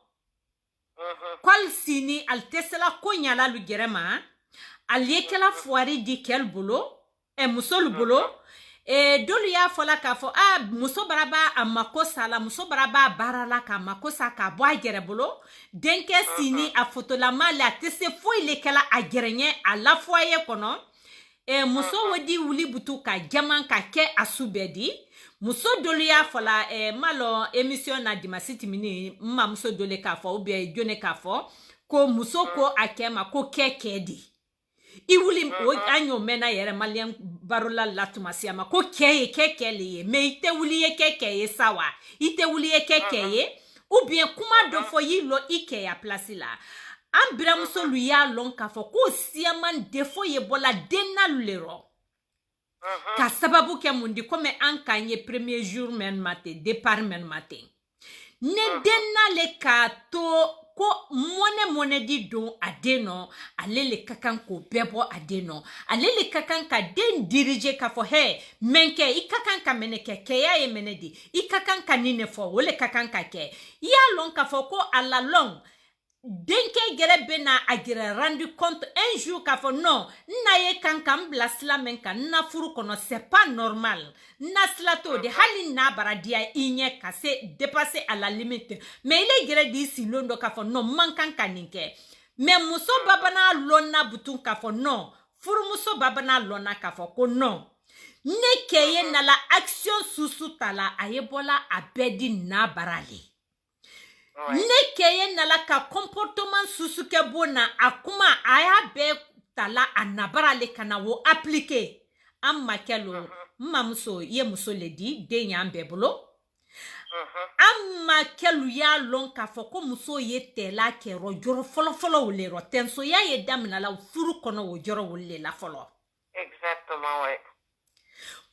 kwal sini al tesela ko nyala lu gere ma al yekela foari di kel bolo e musol bolo dolu y'a fɔla k'a fɔ muso baraba a mako sala muso baraba barala ka mako sa ka bɔ a gɛrɛ bolo denkɛ sini a fotolama le a tɛ se foyi le kɛla a gɛrɛɲɛ a la foyer kɔnɔ muso wodi wuli butu ka jaman ka kɛ a su bɛɛ di muso dolu y'a fɔla malo émission na dimasi timini ma muso dole k'a fɔ ou bien jone k'a fɔ ko muso ko a kɛ ma ko kɛ di I wuli o anyo mena yere malien barola latumasi ma ko kɛ le ye mais ite wuli ye kɛ ye sawa ite wuli ye kɛ ye ou bien kuma do fo yi lo ike ya place la an biramuso lu ya lon ka fo ko siaman defo ye bola denna lero ka sababu ke mundi comme an kanye premier jour men matin départ men matin ne denna le ka to ko mone di don adeno alele kakan ko bebo adeno alele kakan ka den dirige ka fo he menke ikakan ka meneke ke ya ye menedi ikakan ka nine fo wole kakan ka ke ya lon ka fo ko ala long denke gere bena agire rendu compte un jour ka fo non na ye kan kam blasla men kan na furu kono c'est pas normal na slato de hali na baradia inye kase dépasser à la limite mais il est gere di si londo ka fo non mankan kaninke mais muso babana lona butun ka fo non furu muso babana lona ka fo ko non ne keye na la action susu tala ayebola abedi na barali ne keye nala ka comportement susuke bona akuma aya be tala anabara le kana wo appliquer amma kelo mamso ye muso le di de nyambe bolo amma kelu ya lon ka fo ko muso ye tela ke ro joro folo le ro tenso ya ye damna la furu kono wo joro wolle la folo exactement ouais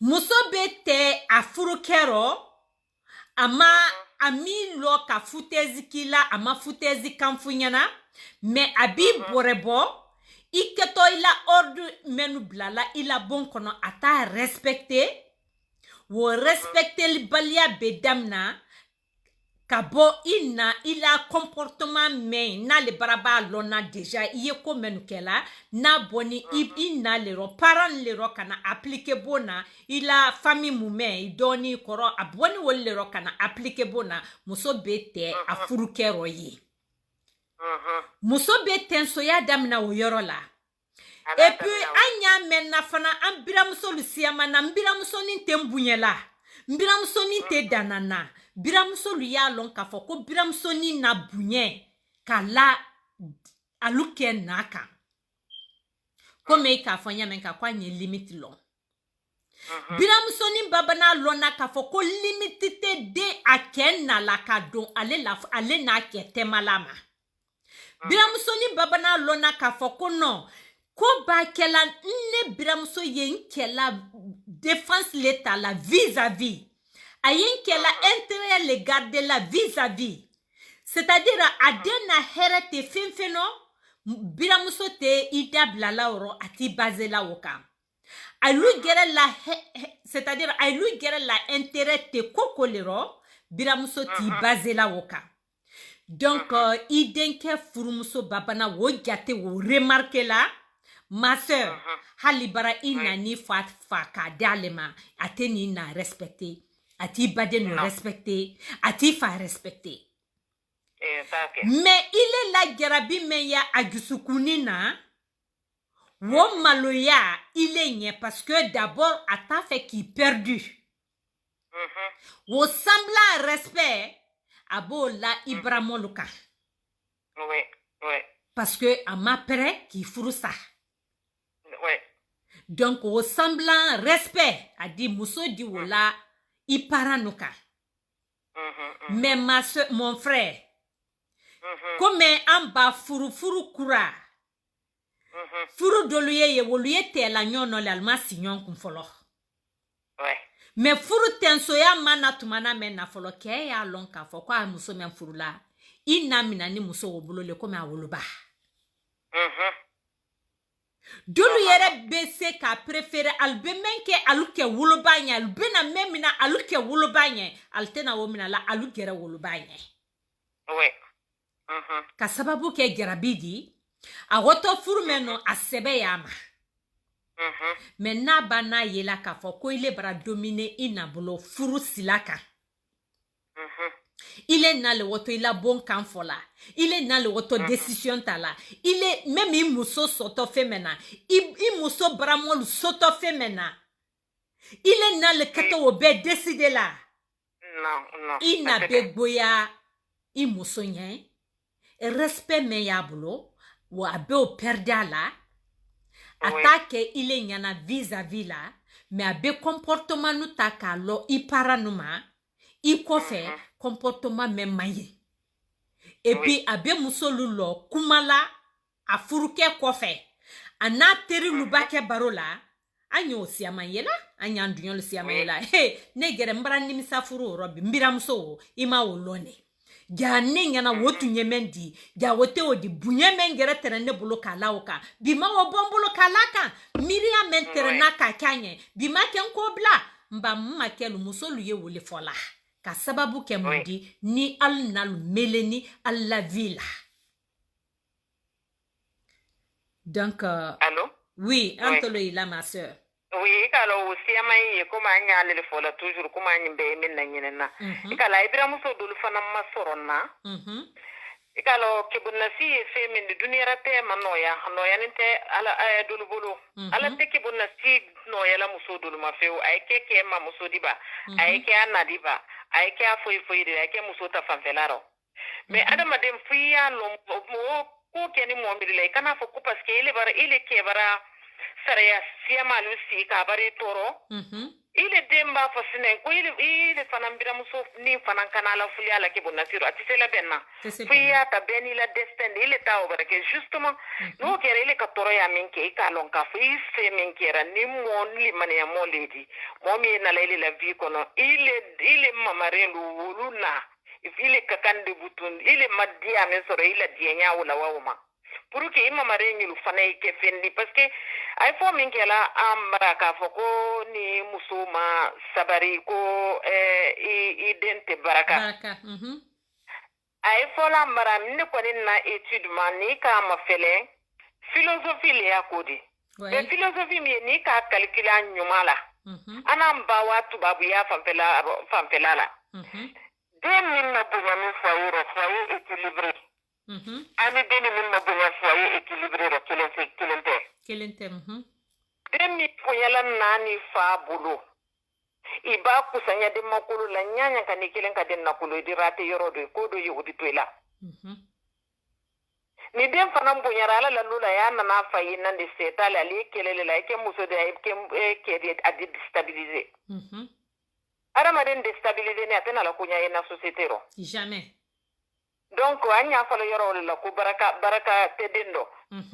muso be te a furu kero ama ami lo ka futezi kila ama futezi kamfunyana mais abi borebo iketo ila ordre menu blala ila bon kono ata respecter wo respecter li balia bedamna kabo ina ila comportement men na le baraba lona déjà iye ko menu kela na boni ina le ro parent le ro kana appliquer bona ila famille mume idoni koro aboni wol le ro kana appliquer bona muso bete afuru kero yi muso bete so ya damna wo yoro la et puis anya men na fana ambira muso lusiama na mbira muso ni tembunyela mbira muso ni te danana biramuso lu ya lon ka fo ko biramuso ni na bunye kala aluke naka comme ka fanya men ka kwanye limite lon biramuso ni babana lona ka fo ko limite te de akenna la ka don ale na ke temalama biramuso ni babana lona ka fo ko non ko ba kela ne biramuso ye nkela défense l'état la vis-à-vis ayen kela intérêt le garder la vis-à-vis c'est-à-dire adena herete finfeno biramuso te idabla la oro ati basé la woka alu gere la c'est-à-dire alu gere la intérêt te kokolero biramuso ti basé la woka donc idenke furumuso babana wo jate wo remarquer la ma sœur halibara inani fa ka dalema ateni na respecter ati bade no respecter ati fa respecter mais il est la garabi meya agusukunina wo maloya il est nye parce que d'abord ata fait qui perdu wo sembla respect abo la ibramoluka oui parce que ama près qui furu ça oui donc wo semblant respect a dit muso di wola iparanuka mais ma soeur, mon frère comme amba furu kura furu doluye ye woluye te la nyono le alma signon kun folo ouais mais furu tenso ya mana tumana men na folo ke ya lonka fo kwa muso men furu la ina mina ni muso wobulo le comme awoluba dolu yere bese ka préférer albe menke aluke wolobanya albe na memina aluke wolobanya altena womina la alugere wolobanya ouais ka sababu ke gerabidi a woto furmeno asebe yama mais n'a ba n'a yela k'a fɔ ko ile bara dominer i na bolo furu sila kan ile na le woto ila bon kan fola ile na le woto décision ta la ile même i muso soto femena i muso bramol soto femena ile na le kato obe décider la non i na be gboya i muso yen respect me ya bolo wa be o perdre la attaque ile nyana vis-à-vis la mais abe comportement nu ta ka lo i paranuma i kofe comportement me maye et puis abe musolu lo kumala afuruke kofe ana teri lubake barola anyo siamayela anya ndunyo siamayela ne gere mbara nimisa furu robi mbiramso ima wolone ja nengana wotu nyemendi ja wote odi bunyemen gere terene bulu kala oka bima wo bombulu kalaka miria mentere na kakanye bima ken ko bla mba mmakelu musolu ye wole fola ka sababu ke mudi ni alnal meleni alla villa donc allô oui antolo ila ma sœur oui kala aussi amay ko ma nyaale le fola toujours ko ma nyimbe min na nyinena kala ibrahim so dul fana masoronna ikalo kibunna si fe min dunira te manoya noya ninte ala ay dul bulu ala te kibunna si noya la musodul ma feu ay keke ma musodiba ay ke anadiba ay ke foi de ay ke musota fanfelaro mais adama dem fiya lo ko keni mo mbirle kana fo ko parce que ile ke bara saraya siama lusi ka bari toro ile demba fasine ko ile fanambira muso ni fanankana la fulia la ke bonasiru atise la benna fiya ta beni la destin ile ta obara ke justement no kere ile ka toro ya minke ka lon ka fi se minkera ni mo li mane ya mo ledi mo mi na la ile la vie kono ile mamare lu na ile ka kande butun ile madia men soro ile dienya wala wawma pour que ima mare ngilu fane ke fendi parce que ay fo min kela amra ka foko ni musuma sabari ko idente baraka ay fo la mara min ko ni na étude mani ka ma fele philosophie le akodi mais philosophie mi ni ka calculer nyumala ana mba watu babu ya famfela la 2000 na bugami foyer équilibré ani deni min na bunya foyer équilibré ro kelente demi poyala nani fa bulu iba kusanya de makulu la nyanya kan kelen ka den nakulu di rate yoro do ko do yudi toila ni dem fanam bunyara la lula ya na fa yinan de setale ali kelele la ke muso de ke de adi déstabiliser ara maden déstabiliser ne atena la kunya ina société ro jamais. Donc anya falo yoro la ku baraka tedendo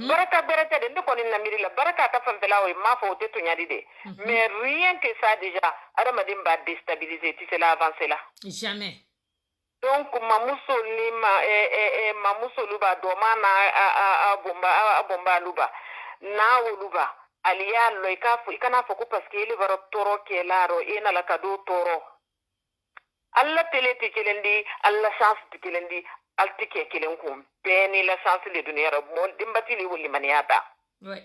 baraka tedendo ko ni namiri la baraka ta famfela o ma fo te tunya dide mais rien que ça déjà adama dimba déstabiliser tu sais la avancer là jamais. Donc mamuso ni mamuso luba do mana a bomba luba na luba aliya lo ikana fo ko parce que il va toro kelaro ina la kado toro alla tele tikelendi alla chance tikelendi altike kelen kum beni la chance le dunia mo dimbati li wuli maniata ouais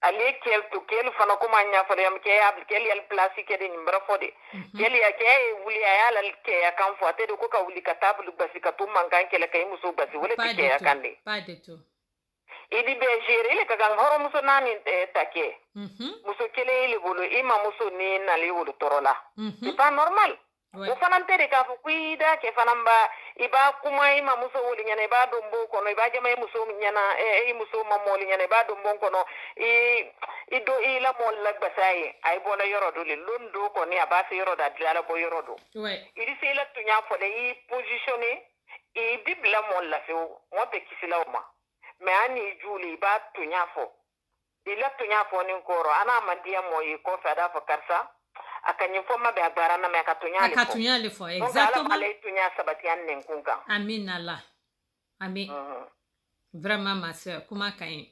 ale kel to kel fana ko manya fa yam ke abl kel yal place ke de nimbra fode kel ya ke wuli ya la ke ya kan fo te ko ka wuli ka tablu basi ka to manga ke la kay muso basi wala ke ya kande pas du tout idi be jere le ka gang horo muso nani take muso kele le bolo ima muso ni na le wulu torola c'est pas normal. O fanan tere ka fu kuida ke fanamba iba kuma ima muso wuli nyane ba dombo kono iba jama muso nyana muso mamoli nyane ba dombo kono ido ila mol la basai ay bola yorodo le londo ko ni abase yoroda dala bo yorodo idi se la tunya fo de positionner e dibla mol la fe mo te kisila ma me ani juli ba tunya fo ila tunya fo ni koro ana mandia moyi ko fada fo karsa akanyi foma be agbara na me akatunya le fo exactement ala tunya sabati annen kunka amin Allah amin vraiment ma sœur kuma kain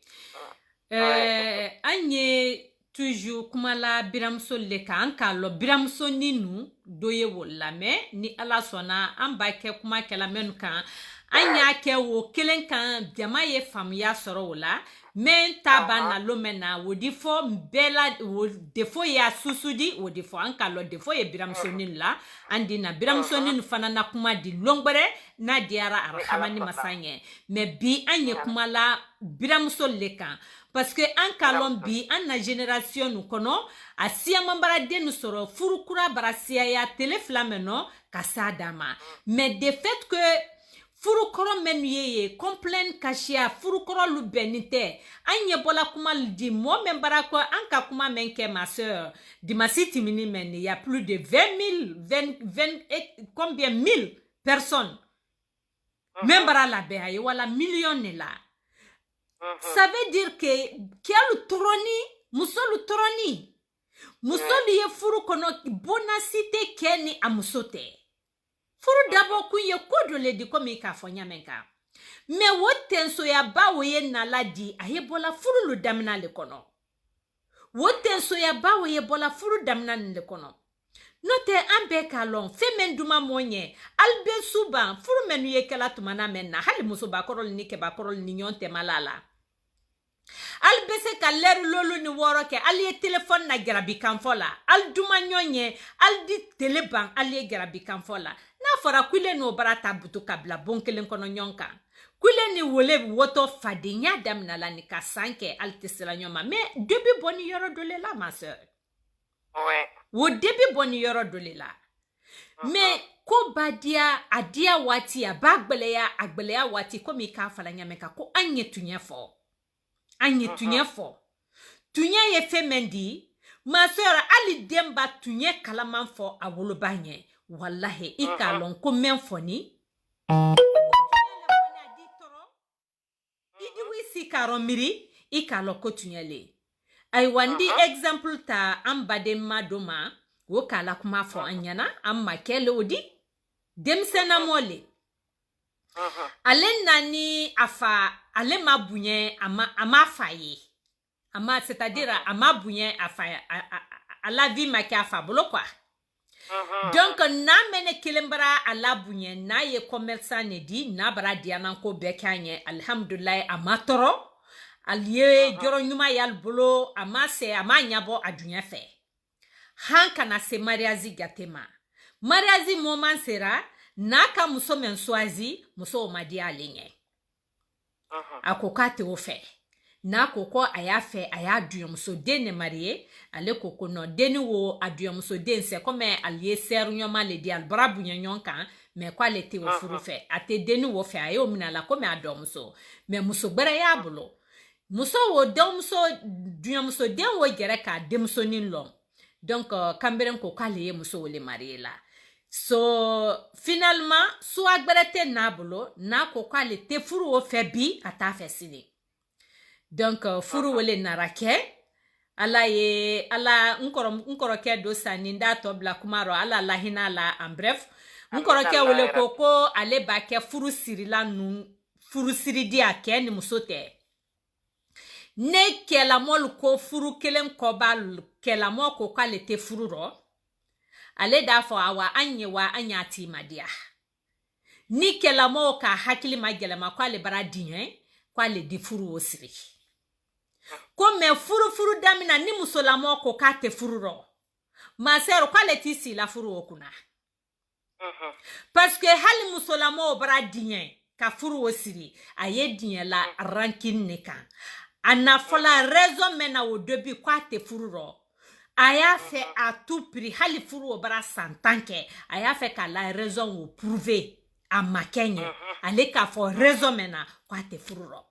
anye toujours kuma la biramso le kan ka lo biramso ninu doye wolla me ni ala sona amba ke kuma kala menu kan anya ke wo kelen kan jama ye famya soro wala men taba na lomena wo difo bela wo defo ya susudi wo difo anka lo defo ye biramsonin la andi na biramsonin fana na kuma di longbere na diara arhamani masanye me bi anye kuma la biramso lekan parce que anka lon bi an na generation nu kono asia mambara de nu soro furukura barasia ya teleflameno kasadama mais de fait que furukoro menuye complain kashia furukoro lu benite anye bola kuma di mo membara ko anka kuma menke ma sœur di masiti mini men il y a plus de 20 combien 1000 personnes membara la behaye wala million la ça veut dire que quel troni musolu troni musolu ye furukono bonasite keni amusote furu dabo kuye kodole di komi ka fonya menka me woten so ya bawo ye nala di ayebola furu lu damna le kono woten so ya bawo ye bola furu damna le kono note ambe kalon femen duma monye albe suba furu menu ye kala tumana menna hali musuba korol ni ke ba korol ni nyonte malala al bese ka leru lolu ni woro ke al ye telephone na garabi kan fola al duma nyonye al di teleban al ye garabi kan fola na fora kwile no barata butu kabla bonkelen kono nyonka kwile ni wole woto fadinya dam na la ni kasanke al tesela nyoma mais debi boni yoro dole la ma sœur ouais wo debi boni yoro dole la mais ko badia adia wati ya bagbele ya wati ko mi ka fala nyameka ko anye tunye fo tunye ye femendi ma sœur ali demba tunye kalaman fo awolo banye wallahi ikalon ko men foni idi wisi karomiri ikalo ko tunyele ay wandi example ta ambade madoma wo kala kuma fo anyana amma kele odi demsena mole ale nani afa ale mabunye ama faye ama c'est-à-dire ama bunye afa ala vie makia fa bolo quoi donc na mene kilembara ala bunye na ye commerçant ne di na bara diana ko bekanye alhamdulillah amatoro aliye joro nyuma yal bolo ama se ama nyabo adunya fe hanka na se mariazi gatema mariazi moment sera naka muso menswazi muso omadi alenye akokate ofe na koko ayafe ayaduyom so dene marie ale koko no deni wo aduyom so dense comme aliye seru nyoma le di albrabu nyonka me quality wo furufe ate deni wo fe ayo minala comme adom so me muso gbere ya bulo muso wo dom so duyom so den wo gere ka dem so nin lom donc kamberen ko kale muso wo le marie la so finalement so agberete nabulo na koko ale te furu wo fe bi ata fe sini donc furu wole narake ala nkoro ke do saninda to bla kumaro ala lahina la en bref nkoro ke wole koko ale ba ke furu sirila nu furu siridi ake ni musote ne kela mol ko furu kelen ko bal kela mo ko kale te furu ro ale da fo awa anya ti madia ni kela mo ka hakili magele ma ko ale bara dinye ko ale di furu osiri comme furu damina ni musolamo ko kate furu ro ma sero kwale tisi la furu okuna parce que hali musolamo bara dinye ka furu osiri aye dinye la rankin neka ana fola raison mena au début kwate furu ro aya fait à tout prix hali furu bara santanke aya fait ka la raison ou prouver a makenye ale ka fo raison mena kwate furu ro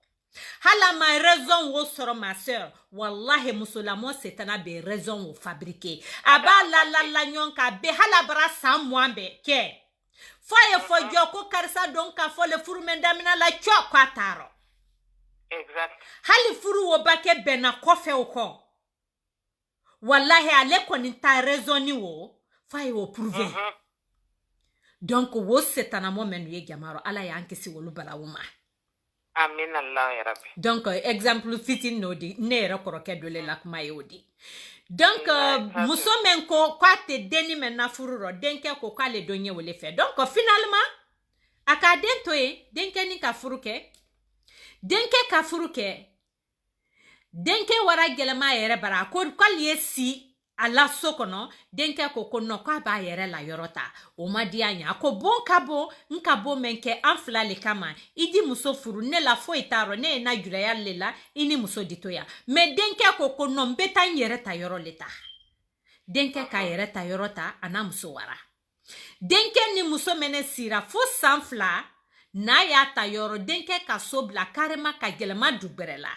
hala ma raison wo soro ma sœur wallahi musulamo setana be raison wo fabriquer aba la nyonka be hala bara sam mwambe ke foye fo joko karsa donc ka fo le furu mendamina la choko ataro exact hali furu wo bake bena kofe uko wallahi ale koni ta raison ni wo foye wo prouver donc wo setana mo menu ye gamaro ala ya ankesi wolu bala wuma amin allah ya rabbi donc exemple fitin no di ne rekoro ke dole la kuma yodi donc muso men ko kwate deni men na fururo denke ko kale donye wole fe donc finalement aka den to ye denke ni ka furu kɛ denke ka furu kɛ denke wara gɛlɛma yɛrɛ bara ko k'ale ye si a la so kɔnɔ denke ko non k'a b'a yɛrɛ la yɔrɔ ta o ma diya ɲa ko bon ka bon n ka bon men kɛ an fila le kama i di muso furu ne la foyi t'a rɔ ne ye na juraya le la i ni muso di to ya mais denke ko non n bɛ taa n yɛrɛ ta yɔrɔ le ta denke ka yɛrɛ ta yɔrɔ ta a n'a muso wara denke ni muso mɛnɛ sira fo san 2 n'a y'a ta yɔrɔ denkɛ ka so bila carrément ka gɛlɛma du gbɛrɛ la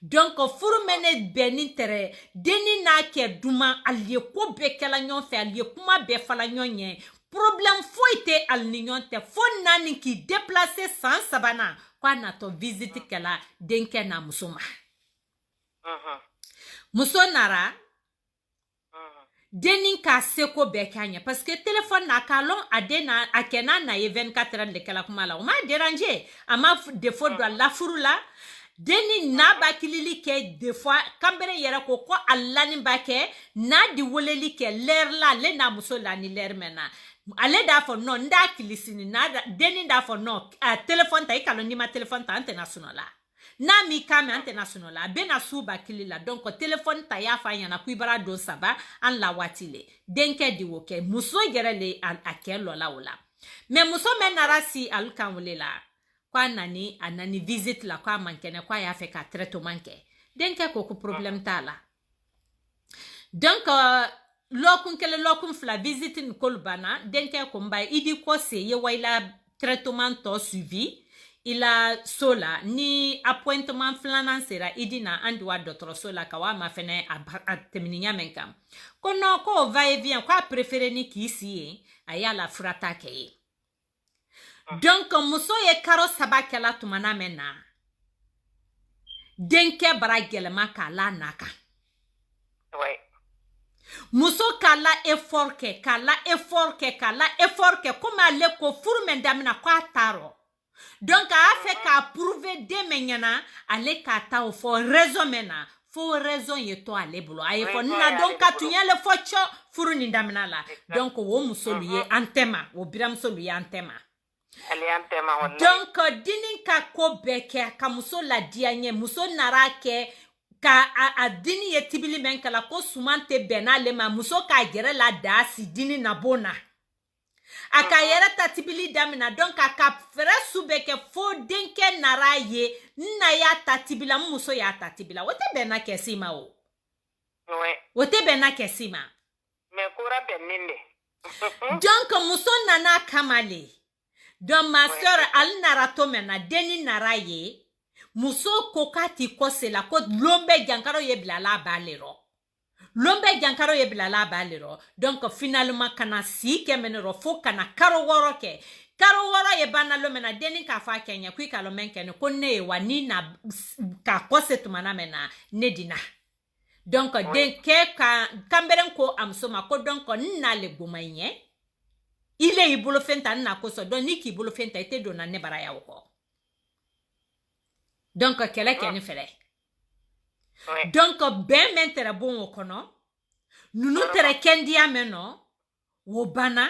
donc furu mɛnɛ bɛnni tɛrɛ denni n'a kɛ duman ali ye ko bɛɛ kɛla ɲɔgɔn fɛ ali ye kuma bɛɛ fala ɲɔgɔn ɲɛ problème foyi tɛ ali ni ɲɔgɔn tɛ fo naani k'i déplacer san 3nan k'a natɔ visite kɛla denkɛ n'a muso ma muso nara denni ka seko bɛɛ kɛ ɲɛ parce que téléphone n'a k'a lɔn a den n'a a kɛ n'a na ye 24 heures de kɛla kuma la o m'a déranger a ma défaut don a la furu la denni n'a ba kilili kɛ des fois kanbere yɛrɛ ko a lani b'a kɛ n'a di weleli kɛ l'heure la ale n'a muso la ni l'heure mɛnna ale d'a fɔ non n t'a kili sini denni d'a fɔ non téléphone ta i ka lɔn n'i ma téléphone ta an tɛna sunɔ la n'a m'i kan mɛn an tɛna sunɔ la a bɛna su ba kili la donc téléphone ta y'a fɔ a ɲɛna ko i bara don saba an la waati le denkɛ de y'o kɛ muso yɛrɛ le a kɛ lɔla o la mais muso mɛ nara si alu kan wele la ko a nani visite la ko a man kɛnɛ ko a y'a fɛ ka traitement kɛ denkɛ ko problème t'a la donc lɔkun kelen lɔkun fila visite ni kolu banna denkɛ ko n ba i di ko se ye wa i la traitement tɔ suivi i la so la ni appointment filanan sera i di na an di wa dɔgɔtɔrɔso la ka wa ma fɛnɛ a tɛmɛniya min kan ko non ko o va et vient ko a préféré ni k'i si yen a y'a la fura ta kɛ ye donc muso ye karo 3 kɛla tumana mɛn na denkɛ bara gɛlɛma k'a la n'a kan muso k'a la effort kɛ komi ale ko furu mɛn damina ko a t'a rɔ donc a fait k'a prouver den mɛn ɲɛna ale k'a ta o fɔ raison mɛn na fo raison ye to ale bolo a ye fɔ na donc ka tun y'ale fɔ cɔ furu nin damina la donc o muso lu ye an tɛma o biramuso lu ye an tɛma donc dini ka ko bɛɛ kɛ ka muso ladiya ɲɛ muso nara kɛ ka a dini ye tibili mɛn kala ko suman tɛ bɛn n'ale ma muso k'a gɛrɛ la da si dini na bon na a ka yɛrɛ ta tibili damina donc a ka fɛrɛ su bɛ kɛ fo denkɛ nara ye na y'a ta tibila muso y'a ta tibila o tɛ bɛn na kɛsi ma o tɛ bɛn na kɛsi ma mais kura bɛnnen de donc muso nana kamale donc ma sœur ali nara to mɛna denni nara ye muso ko k'a ti kɔse la ko lombe jankaro ye bilala b'ale rɔ lombe jankaro ye bilala b'ale rɔ donc finalement kana si kɛ mɛnɛ rɔ fo kana karo 6 kɛ karo 6 ye banna lomena denni k'a fɔ a kɛ ɲɛ ko i ka lɔ mɛn kɛnɛ ko ne ye wa ni na ka kɔse tumana mɛn na ne dina donc denkɛ ka kanberen ko a muso ma ko donc n n'ale goma ɲɛ ile y'i bolo fɛn ta n na kosɔn donc ni k'i bolo fɛn ta i tɛ donna ne bara ya o kɔ donc kɛlɛ kɛ ni fɛrɛ donc bɛn mɛn tɛrɛ bon o kɔnɔ nunu tɛrɛ kɛndiya mɛn nɔ o banna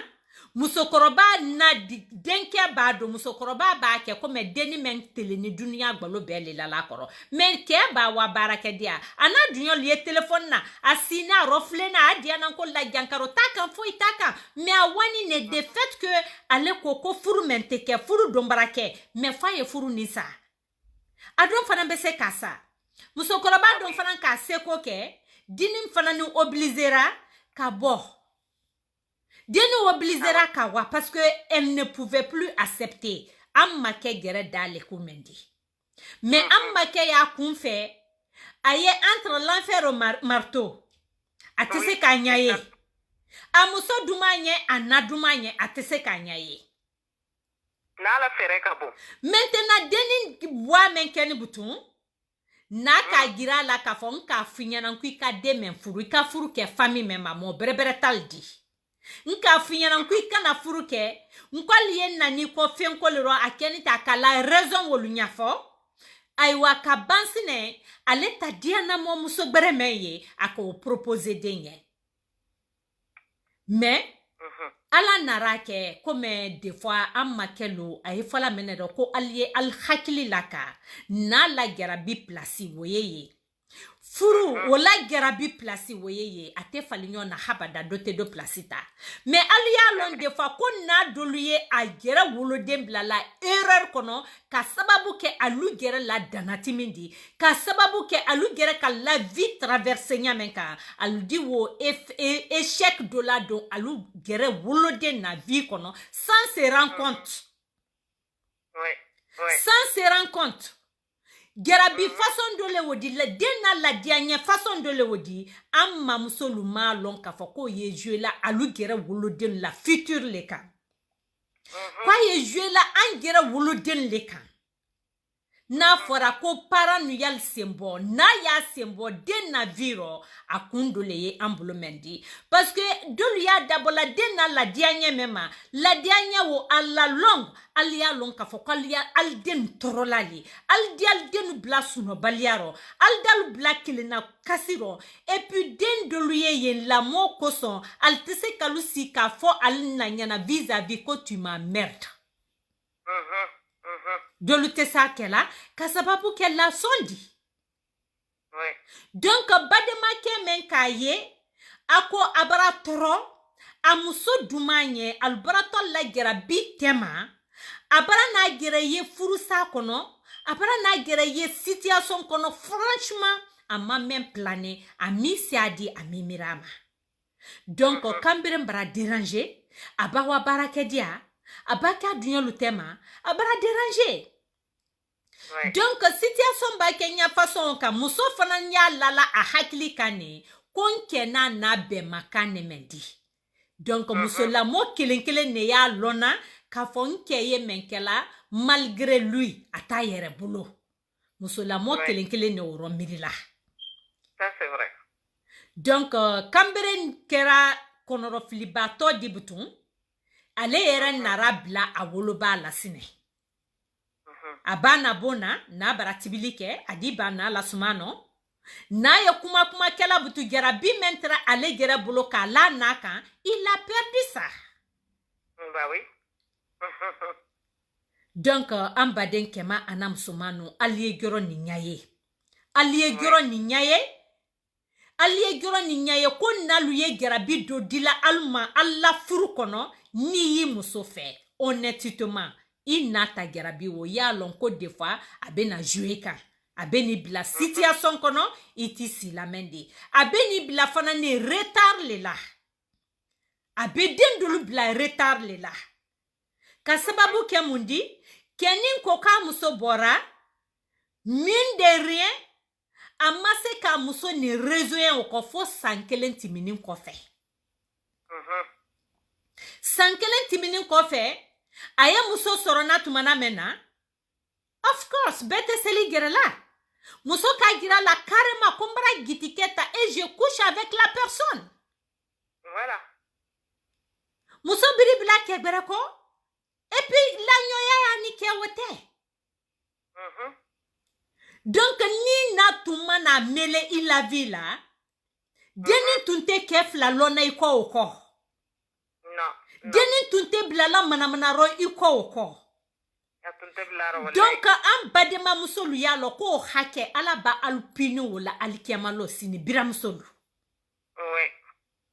musokɔrɔba na denkɛ b'a dɔn musokɔrɔba b'a kɛ komi denni mɛn tele ni duniya gbalo bɛɛ le la kɔrɔ mais kɛ b'a wa baarakɛ diya a n'a dunyɔlu ye téléphone na a sina a rɔfilen na a diya na ko la jankaro t'a kan foyi t'a kan mais a wani ne de fait que ale ko furu mɛn tɛ kɛ furu don barakɛ mais fa ye furu ni sa a don fana bɛ se ka sa musokɔrɔba don fana k'a seko kɛ dini fana ni obligera ka bɔ deni obligera ka wa parce que elle ne pouvait plus accepter an makɛ gɛrɛ d'ale ko mɛndi mais an makɛ y'a kun fɛ a ye entre l'enfer au marteau a tɛ se k'a ɲa ye a muso duma ɲɛ a na duma ɲɛ a tɛ se k'a ɲa ye n'ala fɛrɛ ka bon maintenant deni wa mɛn kɛ ni butun n'a ka gira la k'a fɔ n k'a f'i ɲɛna ko i ka den mɛn furu i ka furu kɛ famille mɛn ma mɔ bɛrɛbɛrɛ t'ale di n k'a f'i ɲɛna ko i kana furu kɛ n k'ale ye nani ko fɛn ko le rɔ a kɛni ta k'a la raison wolu ɲafɔ ayiwa ka ban sinɛ ale ta diyanamɔ muso gbɛrɛ mɛn ye a k'o proposer den ye mais ala nara ke comme des fois amakelo ay fala menero ko allié al hakili laka na la garabi place woyeye furu wala garabi place woyeye ate falinyo na habada dote do placita mais aliya lon des fois ko na doluye a gera woloden blala erreur kono ka sababu ke alu gera la danati mindi ka sababu ke alu gera ka la vie traverser nyamenka alu di wo échec de la don alu gera woloden na vie kono sans se rendre compte sans se rendre compte gerabi façon de le wodi la dena la dianya façon de le wodi amma musoluma lon ka fako ye jouer la alu gera woloden la future le kan kwa ye jouer la an gera woloden le kan na fora ko paranuyal sembo na ya sembo den na viro akundole ye ambulomendi parce que dolu ya dabola den na la dianya mema la dianya wo alla long alia long ka fokalia alden torolali alden blasuno baliaro aldal blakilina kasiro et puis den dolu ye la mo koson altese kalusi ka fo alina nyana vis-à-vis ko tu m'emmerdes dolu te sa kela kasababu kella sondi donc badema ke men kaye ako abara toro amuso dumanye albarato la gera bitema abara na gera ye furusa kono abara na gera ye situation kono franchement ama même plané ami siadi ami mirama donc kambere mbara déranger abawa barakedia abaka dunya lutema abara déranger donc situation ba kenya façon ka muso fana nya lala a hakili kane konkena na be makane mendi donc muso la mo kelenkele ne ya lona ka fonke ye menkela malgré lui ata yere bulo muso la mo kelenkele ne woro mirila ça c'est vrai donc kambere kera konoro filibato dibutun ale yere narabla awoloba la sine abana bona na baratibilike adibana la sumano na ya kuma kela butu gera bi mentra ale gera bloka la naka il a perdu ça bah oui donc ambaden kema anam sumano aliye gero ni nyaye aliye gero ni nyaye ko naluye gera bi do dila alma alla furu kono ni yi muso fe honnêtement il nata gerabi wo ya lon ko des fois abena jouer kan abeni bila situation kono iti si la mendi abeni bila fana ne retard le la abeden dulu bila retard le la ka sababu ke mundi kenin ko ka muso bora mine de rien amase ka muso ne réseau ko fo sankelen timinin ko fe sankelen timinin ko fe aya muso sorona tumana mena of course bete seli gerela muso ka gira la carrément kombra gitiketa et je couche avec la personne voilà muso biri bla kegbere ko et puis la nyoya ya ni kewote donc ni na tumana mele ila villa deni tunte kefla lona iko oko deni tunte blala manamana ro iko donc am badema musolu yalo ko hake alaba alpini wala alkemalo sini biramsolu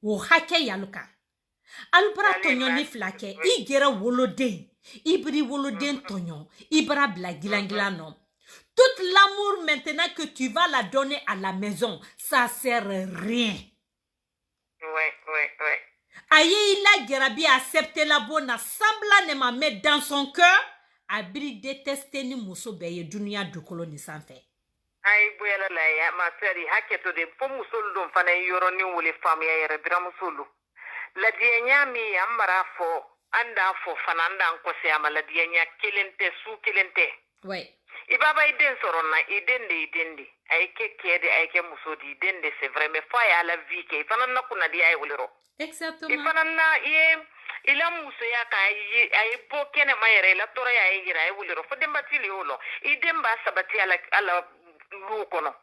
wo hake yaluka albra tonyo ni flake igera woloden ibri woloden tonyo ibra blagilangilano tout l'amour maintenant que tu vas la donner à la maison ça sert rien aye ila gerabi accepter la bonne sembla ne ma mettre dans son cœur abri détester ni muso beye dunia dukolo ni sanfé ay boyala la ya ma seri haketo de fo musolu don fana yoro ni wole fam ya yere bira musolu la dienya mi amara fo anda fo fana anda ko se ama la dienya kelente su kelente ibaba iden sorona idende ay ke kede ay ke musodi idende c'est vrai mais fa ya la vie ke fana nakuna di ay wolero exactement fana na ye ila muso ya ka ay bo kene mayere la tora ya yira ay wolero fo demba tili wolo idemba sabati ala lukono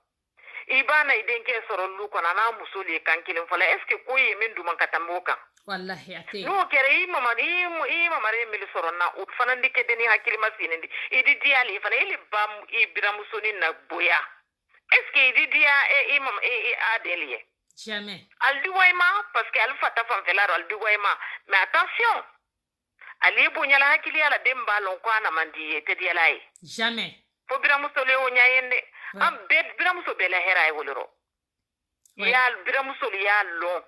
ibana idenke soro lukono na muso le kankile fola est ce que ko ye men duma katamboka wallahi ate no kere mama re mil sorona ut fana ndike deni hakili masini idi diali fana ili bam ibiramuso ni na boya est-ce que idi dia mama adelie jamais al duwaima parce que al fata fam felaro al duwaima mais attention ali bunyala hakili ala demba lon ko ana mandi te dialai jamais fo biramuso le wonya yende am be biramuso bela hera e woloro ya biramuso ya long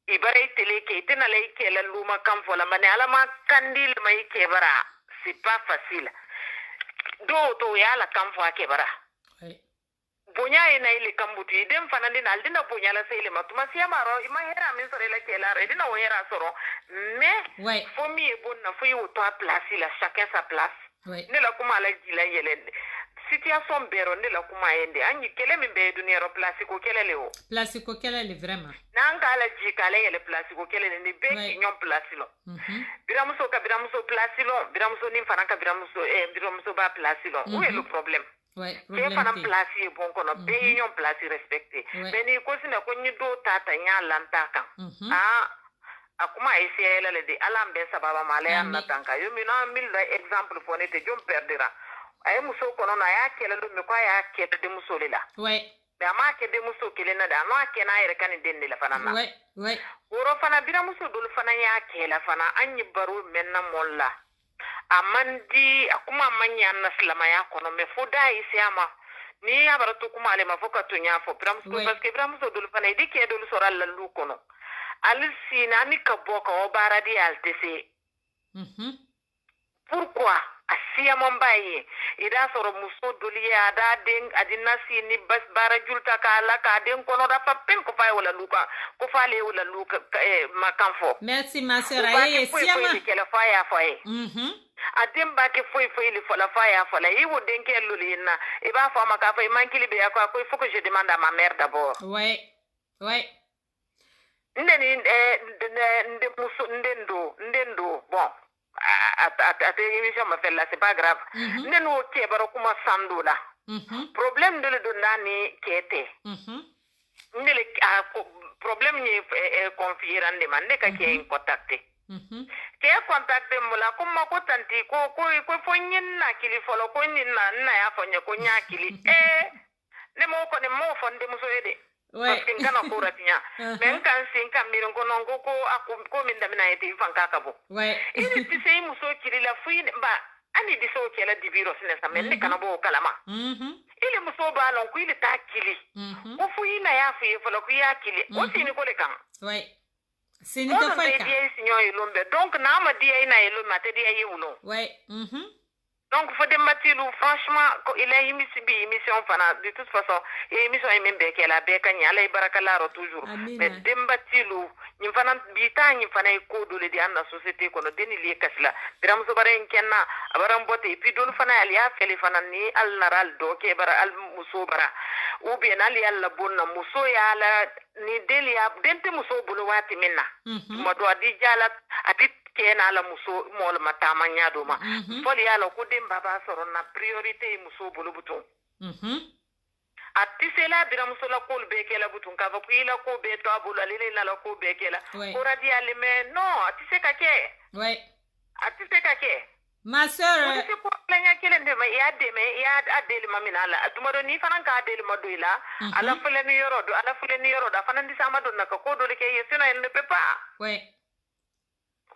ibare tele ke tena lay ke la luma kam fola mane alama kandil may ke bara c'est pas facile do ya la kam fo ke bara bonya ina ile kambuti dem fanandi na aldina bonya la sele matuma siya maro ima hera min sore la ke la redina o hera soro mais faut mi bon na faut yo to place la chacun sa place ne la kuma la jila yelende situation bero ne la kuma yende anyi kele min be dunero place ko kele leo place ko kele le vraiment nanga la jikale yele place ko kele ne be ñom place lo biramuso place lo biramuso ni fanaka biramuso ba place lo où est le problème ke fana place e bon kono be ñom place respecté mais ni ko sina ko ñi do tata nya lanta kan akuma essayer la de alambe sababa male anna tanka yo mi na mil exemple fo ne te jom perdira ay muso kono na ya kele lu mi ko ya kele de muso lila da ma ke de muso kele na da no ke na yere kan den la fana na woro fana bira muso dul fana ya kele fana anyi baru menna molla amandi akuma manya na slama ya kono me foda isiama ni ya baratu kuma ale mafoka to nya fo bira muso parce que bira muso dul fana di ke dul soral la lu kono alisina ni kaboka o baradi altese pourquoi asiya mombaye ida soro muso doliya ada den adina sini bas bara julta kala ka den kono da papen ko fay wala luka ko fale wala luka makamfo merci ma sœur aye siyama kele faya faye adem ba ke foi li fola faya fola yi wo den ke lulina e ba fa maka fa mankili be akwa ko il faut que je demande à ma mère d'abord ndeni nde muso ndendo bon ate émission ma fait là c'est pas grave ndeno ke baro kuma sandula problème de le donnani kete ndele problème ni confier ande man ne ka ke contacter ke contacter mula kuma ko tanti ko fonyin na kili folo ko nyina na ya fonye ko nya kili ne mo ko ne mo fonde muso ede parce que ngana ko ratinya men kan sin kan miron ko non ko ko min da mina yete fanka kabo ini ti sey muso kili la fuyi ba ani di so kela di biro sine sa men ne kana bo kalama ile muso ba lon ko ile ta kili o fuyi na ya fuyi folo ko ya kili o sini ko le kan sini to fay ka di signor ilombe donc na ma di ay na ilombe te di ay wulo donc faut dématilu franchement il a émission fana de toute façon émission est même beke la beka nyala ibarakala ro toujours mais dématilu ñim fana bita ñim fana ko dole di anna société ko no deni li kasla biram so bare kenna abaram bote puis don fana ali ya feli fana ni al naral do ke bara al muso bara ou bien ali alla bonna muso ya la ni deli ya dente muso bulu wati minna mo do di jala ati kena la muso mol matama nyado ma foli ala ko dem baba soro na priorité muso bulu butun ati sela bira muso la ko be kela butun ka va kuila ko be to abulu alile na la ko be kela ko radi ale me no ati se ka ke ati se ka ke ma sœur ati ko lanya kele de ma ya de me ya adeli mamina la tumado ni fanan ka adeli maduila ala fule ni yoro da fanan di sama do na ko do le ke yesina elle ne peut pas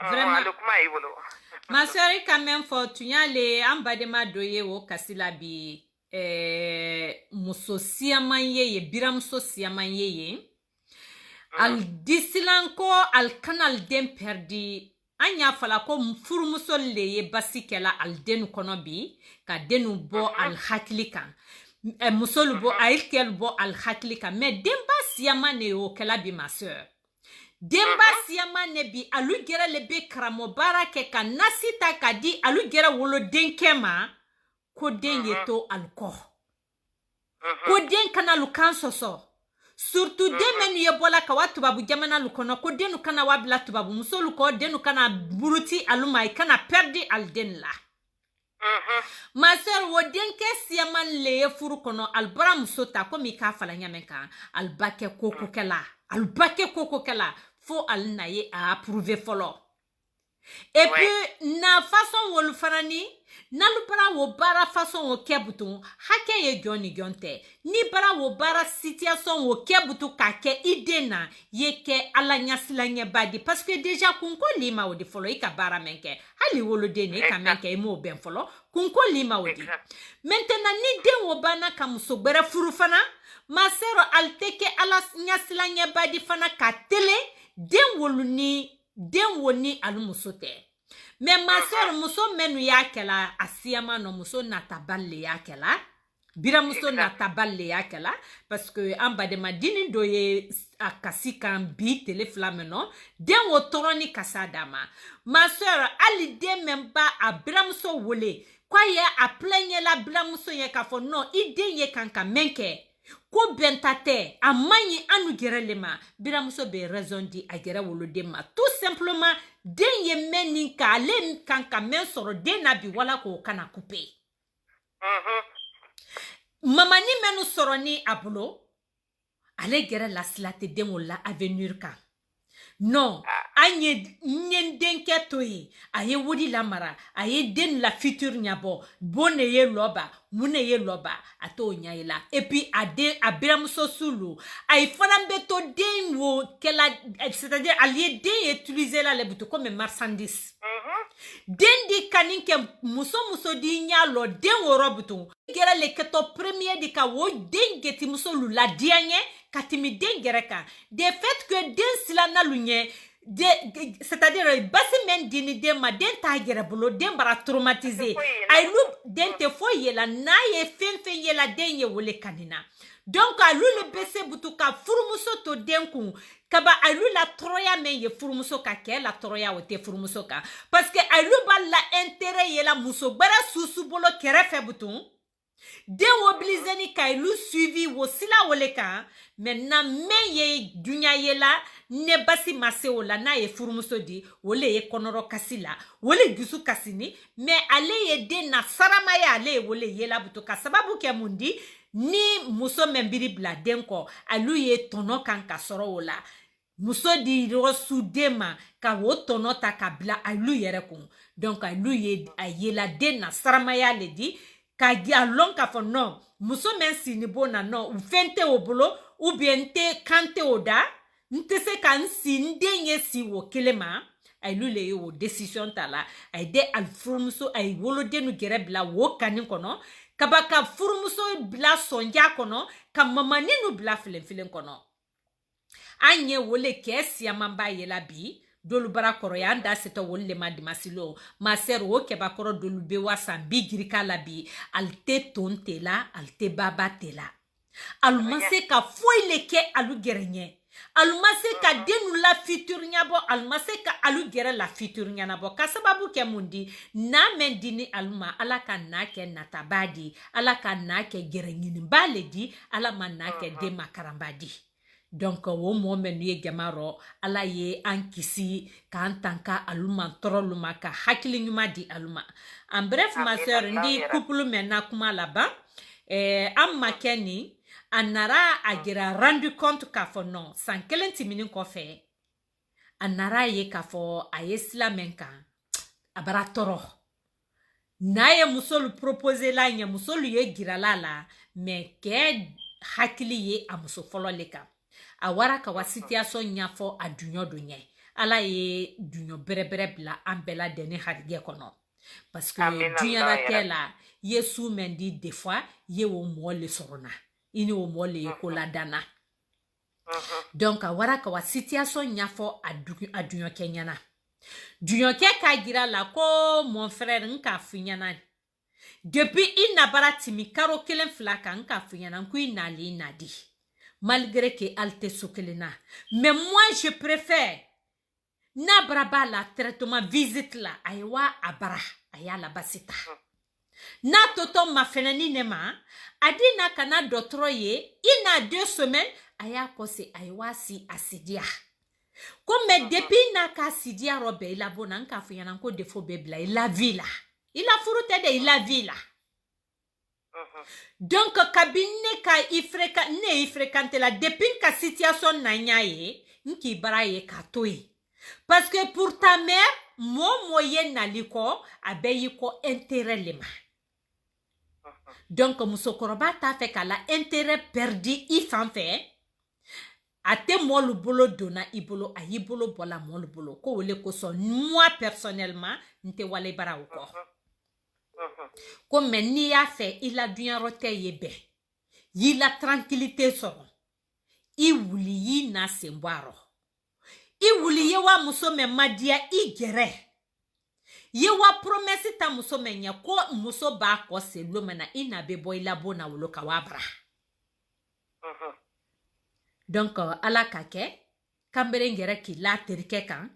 vraiment ma sœur quand même fortunya le ambadema doye wo kasila bi muso siamanye ye biramso siamanye ye al disilanko al kanal dem perdi anya fala ko furu muso le ye basikela al denu kono bi ka denu bo al hakilika muso lu bo al kel bo al hakilika mais demba siamane o kala bi ma sœur demba siyama nebi alu gera lebe kramo barake ka nasita kadi alu gera wolo denke ma ko den yeto alko ko den kana lukan soso surtout demenu ye bola ka watu babu jamana lukono ko denu kana wabla tubabu musolu ko denu kana buruti alumai kana perdi alden la ma sœur wo denke siyama le furu kono albara musota ko mi ka fala nyamenka albake koko kala albake koko kala fo al na ye a approuver folo. Et puis na façon wol fanani nalu bara wo bara façon wo kebutu hake ye goni gonte ni bara wo bara situation wo kebutu ka ke idena ye ke ala nyasilanye badi parce que déjà kunko lima wo de folo ika bara menke hali wolo de ne ka menke mo ben folo kunko lima wo di maintenant ni den wo bana kam so gbere furu fana ma sero alteke ala nyasilanye badi fana ka tele den wolu ni den woni alumuso te mais ma sœur muso menu yakela asiama no muso nataballe yakela bira muso nataballe yakela parce que amba de madini doye akasi kan bi teleflamme no den wo toroni kasadama ma sœur ali de memba abira muso wole kwa ye a plenye la bira muso ye ka fo no ide ye kanka menke ko bentate amanyi anu gerelema biramuso be raison di agere wolode ma tout simplement den ye meni ka ale kanka men soro den na bi wala ko kana couper mama ni menu soro ni abulo ale gere la slate den wala avenir ka non anye nyenden ketoyi aye wodi la mara aye den la future nyabo bonne ye loba mune ye loba ato nyaila et puis ade abiramso sulu ay falambe to den wo kela c'est-à-dire allié den utiliser la lebuto comme marchandise den di kaninke muso di nyalo den wo robuto gera le keto premier di ka wo den geti muso lu la dianye katimi den gereka de fait que den silana lunye de c'est-à-dire basi men dini den ma den ta gera bolo den bara traumatisé ay lu den te fo yela na ye fenfe yela den ye wole kanina donc alu le bese butuka furumuso to den kun kaba alu la troya men ye furumuso ka ke la troya wote furumuso ka parce que alu ba la intérêt yela muso bara susu bolo kerefe butun de oblizeni ka ilu suivi wo sila woleka maintenant men ye dunya yela ne basi maseo la na ye furumuso di wole ye konoro kasila wole gisu kasini mais ale ye de na sarama ya ale wole yela butoka sababu ke mundi ni muso membiri bla denko alu ye tono kan ka soro wola muso di ro sudema ka wo tono ta ka bla alu yere kun donc alu ye ayela de na sarama ya le di ka gi alon ka fo non muso men sini bona non ou fente obolo ou bien te kante oda nte se kan sin denye si wo kelema ay lule yo decision tala ay de al furmuso ay wolo denu gere bla wo kanin kono kabaka furmuso bla sonja kono kam mama ninu bla filen kono anye wole kesi ya mamba yela bi dolu bara koro ya nda seto wolle ma dimasilo ma ser wo ke ba koro dolu be wasa bi girika la bi alte tonte la alte baba tela almase ka foile ke alu gerenye almase ka denu la future nyabo almase ka alu gere la future nyanabo ka sababu ke mundi na mendini alma ala ka na ke natabadi ala ka na ke gerenyini baledi ala manna ke de makarambadi. Donc wo moment ye gamaro ala ye ankisi kan tanka aluma toroluma ka hakili nyuma di aluma en bref ma sœur ndi couple mena kuma là-bas amma keni anara agira rendu compte ka fo non sans kelenti minin ko fe anara ye ka fo ayesla menka abara toro naye musolu proposer la nya musolu ye girala la mais ke hakili ye amuso folo leka awara ka wa situation nyafo adunyo donye ala ye dunyo berebere bla ambela deni harige kono parce que dunya la tela yesu mendi des fois ye wo mo le sorona ini wo mo le ko la dana donc awara ka wa situation nyafo adunyo kenyana dunyo ke ka gira la ko mon frère nka funyana depuis ina barati mi karo kelen flaka nka funyana nku ina li nadi malgré que alte sokelena. Mais moi, je préfère na braba la traitement visite la aywa abara aya la basita. Na toto ma fenani nema adina kana dotroye ina 2 semaines aya kose aywa si asidia. Comme depuis na ka asidia robe ila bona nka fuyana nko defo bebla ila vila. Ila furute de ila vila. Donc kabine ka ifrekante la depuis ka situation na nyaye nki bara ye ka to ye. Parce que pour ta mère, mon moyen naliko abeyiko intérêt lema. Donc musokoroba ta fait qu'elle a intérêt perdu i fan fait. Ate molu bolo dona ibolo a ibolo bola molu bolo ko wole ko so moi personnellement nte wale bara uko. Ko menni ya fait il a dunya rote yebe. Yi la tranquillité soro. I wuli yi na sembwaro. I wuli ye wa muso me madia I gere. Ye wa promesse ta muso me nya ko muso ba ko se lo mena ina be boy la bona wolo ka wabra. Donc ala kake kambere ngere ki la terike kan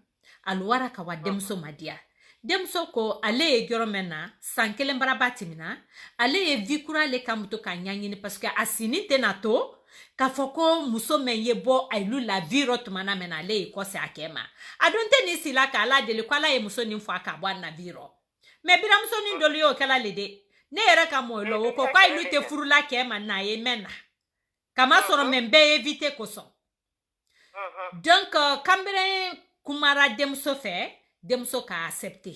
alwara ka wa demso madia. Demso ko ale e gero mena sankele mbarabati mina ale e vikura le kamuto ka nyanyini parce que asini tenato ka foko muso menye bo ailu la viro tumana mena le ko se akema adonte ni sila ka ala dele kwala e muso ni fwa ka bwa na viro me bira muso ni doli o kala lede ne era ka mo lo ko kwa ilu te furula kema na ye mena kama soro membe evite koso donc kambere kumara demso fe demso ka accepter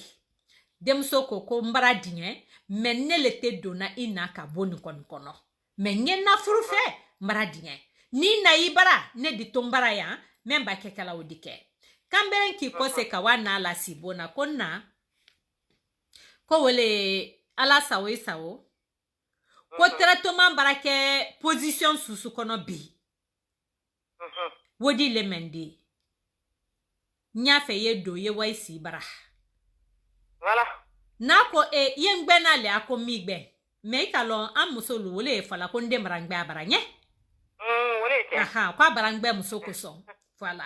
demso ko mbara dinye menne le te dona ina ka boni kono menye na furu fe mbara dinye ni na ibara ne di tombara ya memba kekala odike kambere ki ko se ka wana la sibona konna ko wele ala sawo sawo ko traitement barake position susu kono bi wodi le mendi nya fe ye do ye waisi bara voilà nako ye ngbena le akomigbe me kalon amusolu wole fala ko ndem rangbe abara nye wole te aha kwa barangbe musoko son voilà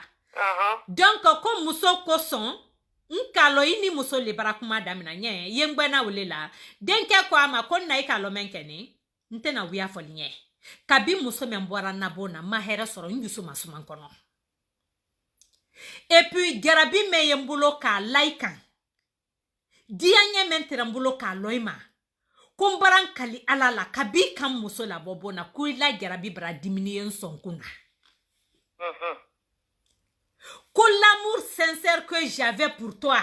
donc ko musoko son nkalo ini muso le bara kuma damina nye ye ngbena wole la denke kwa ma ko na ikalo menkeni ntena wiya folinye kabi muso membora nabona mahera soro nyusu masuman kono. Et puis garabi me yembulo ka laikan dianye mentere mbulo ka loima kumbaran kali alala kabi kam muso la bobona kuila garabi bra diminuer son kuna. Ko l'amour sincère que j'avais pour toi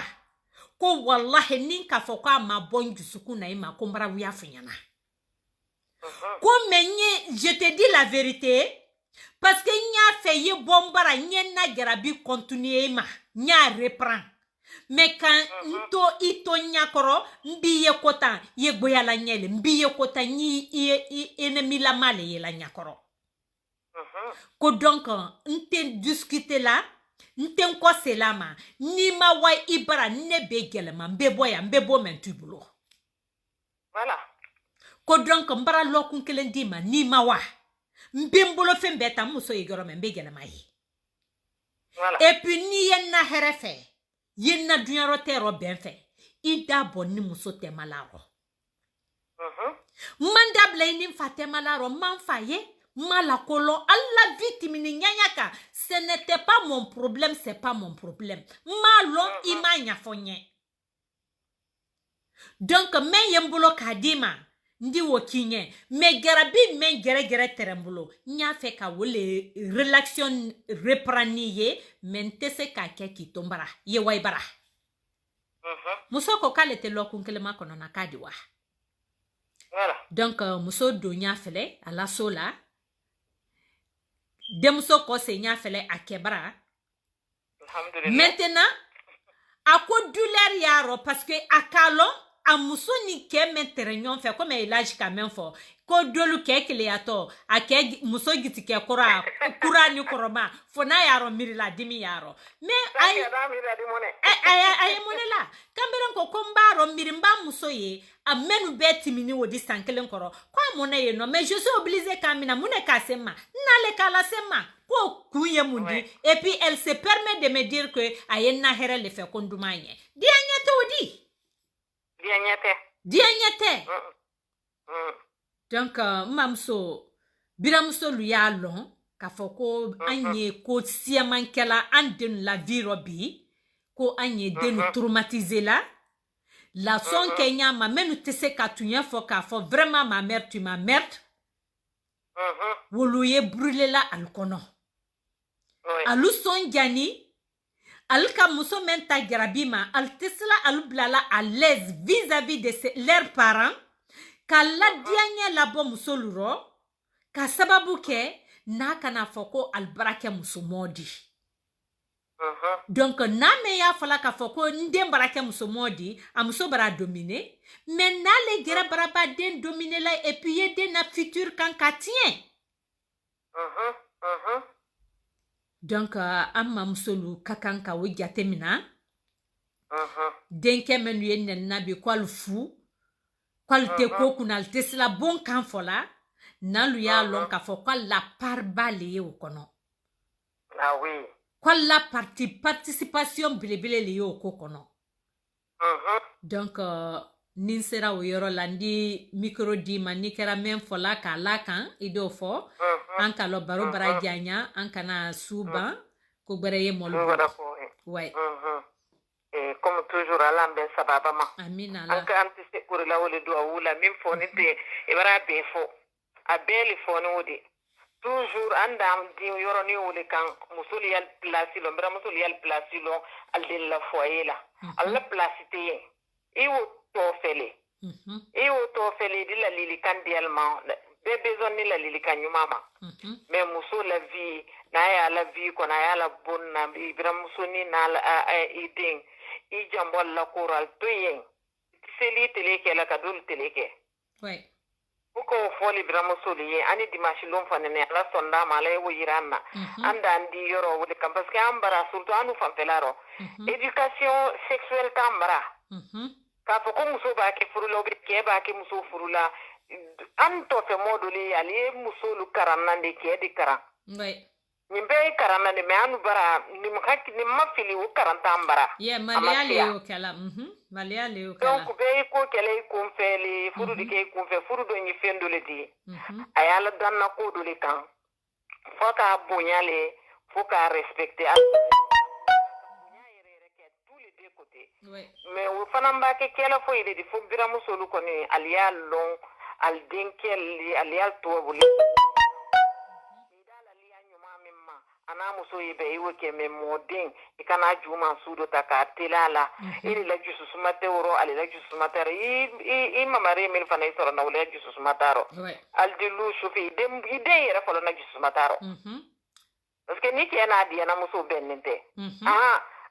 ko wallahi ninka foka ma bonju sukuna ima kumbara wiya funyana. Ko menye je te dis la vérité parce que nya fait ye bombara na garabi continuer ma nya reprend mais quand nto ito nya koro mbiye kota ye boyala nyele mbiye kota ni ennemi la male ye la nya koro ko donc nte discuter là nte ko selama ni ma wa ibara ne be gelema mbe boya mbe bo mentubulo voilà ko donc mbara lokun kelendima ni ma wa mbembolo fembeta muso yigoro membe gelema yi voilà et puis ni yenna herefe yenna dunyaro tero benfe ida bonni muso temalaro mandable ni fatemalaro manfaye malakolo alla victime ni nyanyaka ce n'était pas mon problème c'est pas mon problème malon imanya fonye donc men yembolo kadima ndi wokinye me garabi men gere terembulo nya fe ka wole relation reprenier mentese ka ke kitombara ye waibara muso ko kale te lokun kelema kono na kadiwa voilà donc muso do nya fele ala sola demso ko se nya fele akebara alhamdulillah maintenant ako douleur yaro parce que akalo a muso ni ke metere nyon fe comme elage quand même fo ko dolu ke kele yato ake muso giti ke kura ni koroma fo na yaro miri la dimi yaro mais ay monela kamberen ko kombaro miri mba muso ye amenu beti mini wodi sankelen koro kwa mona ye no mais je suis obligé kamina mune kasema nale kala sema ko kuye mundi et puis elle se permet de me dire que ayena here le fe kondumanye dianye todi dianyete donc mamso biramso luyalon ka foko anye ko siamankela anden la vie robi ko anye denu traumatiser la son kenya ma menu tese ka tunya fo ka fo vraiment ma mère tu ma merde woluye brûler la alkono alu son jani alka muso menta grabima altesla alu blala à l'aise vis-à-vis de leurs parents kala dianya labo muso luro ka sababu ke na kana foko albaraka muso modi donc na me ya fala ka foko ndem baraka muso modi amuso bara dominer mais na le gira baraba den dominer la et puis yede na futur kan ka tien donc amma musolu kakanka wo jatemina denke menu yen na bi kwal fu kwal te ko kunal tesla bon kan fola na lu ya lon ka fo kwal la part bale o kono ah oui kwal la participation bilebele le yo ko kono donc nin sera o yoro landi micro di manikera men fola ka la kan ido fo an ka lo baro bara janya an kana suba ko bare ye mol ouais comme toujours ala ben sababa ma amina la an ka antise pour la wole do wula min fo ni te e bara be fo a beli fo ni wodi toujours andam di yoro ni wole kan musuli yal place lo mbra musuli yal place lo al de la foyer la alla place te e wo to fele di la lili kan dialma be besoin ni la lili kan mama mais muso la vie na ya la vie ko na ya la bonna bi bra muso ni na eating i jambol la coral to yen seli teleke la kadul teleke ouais ko foli bra muso li ani dimanche lon fanene la sonda mala e wiranna anda andi yoro wole kam parce que ambara surtout anu fanfelaro éducation sexuelle tambara ka fo ko muso ba ke furu lo ke ba ke muso furu la an to fe moduli ali muso lu karanna de ke di karan ouais nimbe karanna de me anu bara nim hakki nim mafili u karanta ambara yeah malayale o kala malayale o kala donc be ko kele ko feli furu di ke ko fe furu do ni fendole di ayala danna ko do le kan fo ka bonyale fo ka respecter ouais mais o fanamba ke kela fo ide di fo bira musolu ko ni aliya long al denkel aliya to buli idala liya nyuma mimma ana muso ibe iwe ke me modin ikana juma sudo taka telala ili la jusu sumate woro ali la jusu matare i mamare mil fana isoro na wala jusu sumataro al dilu shufi ide yera folo na jusu mataro parce que ni ke na dia na muso bennente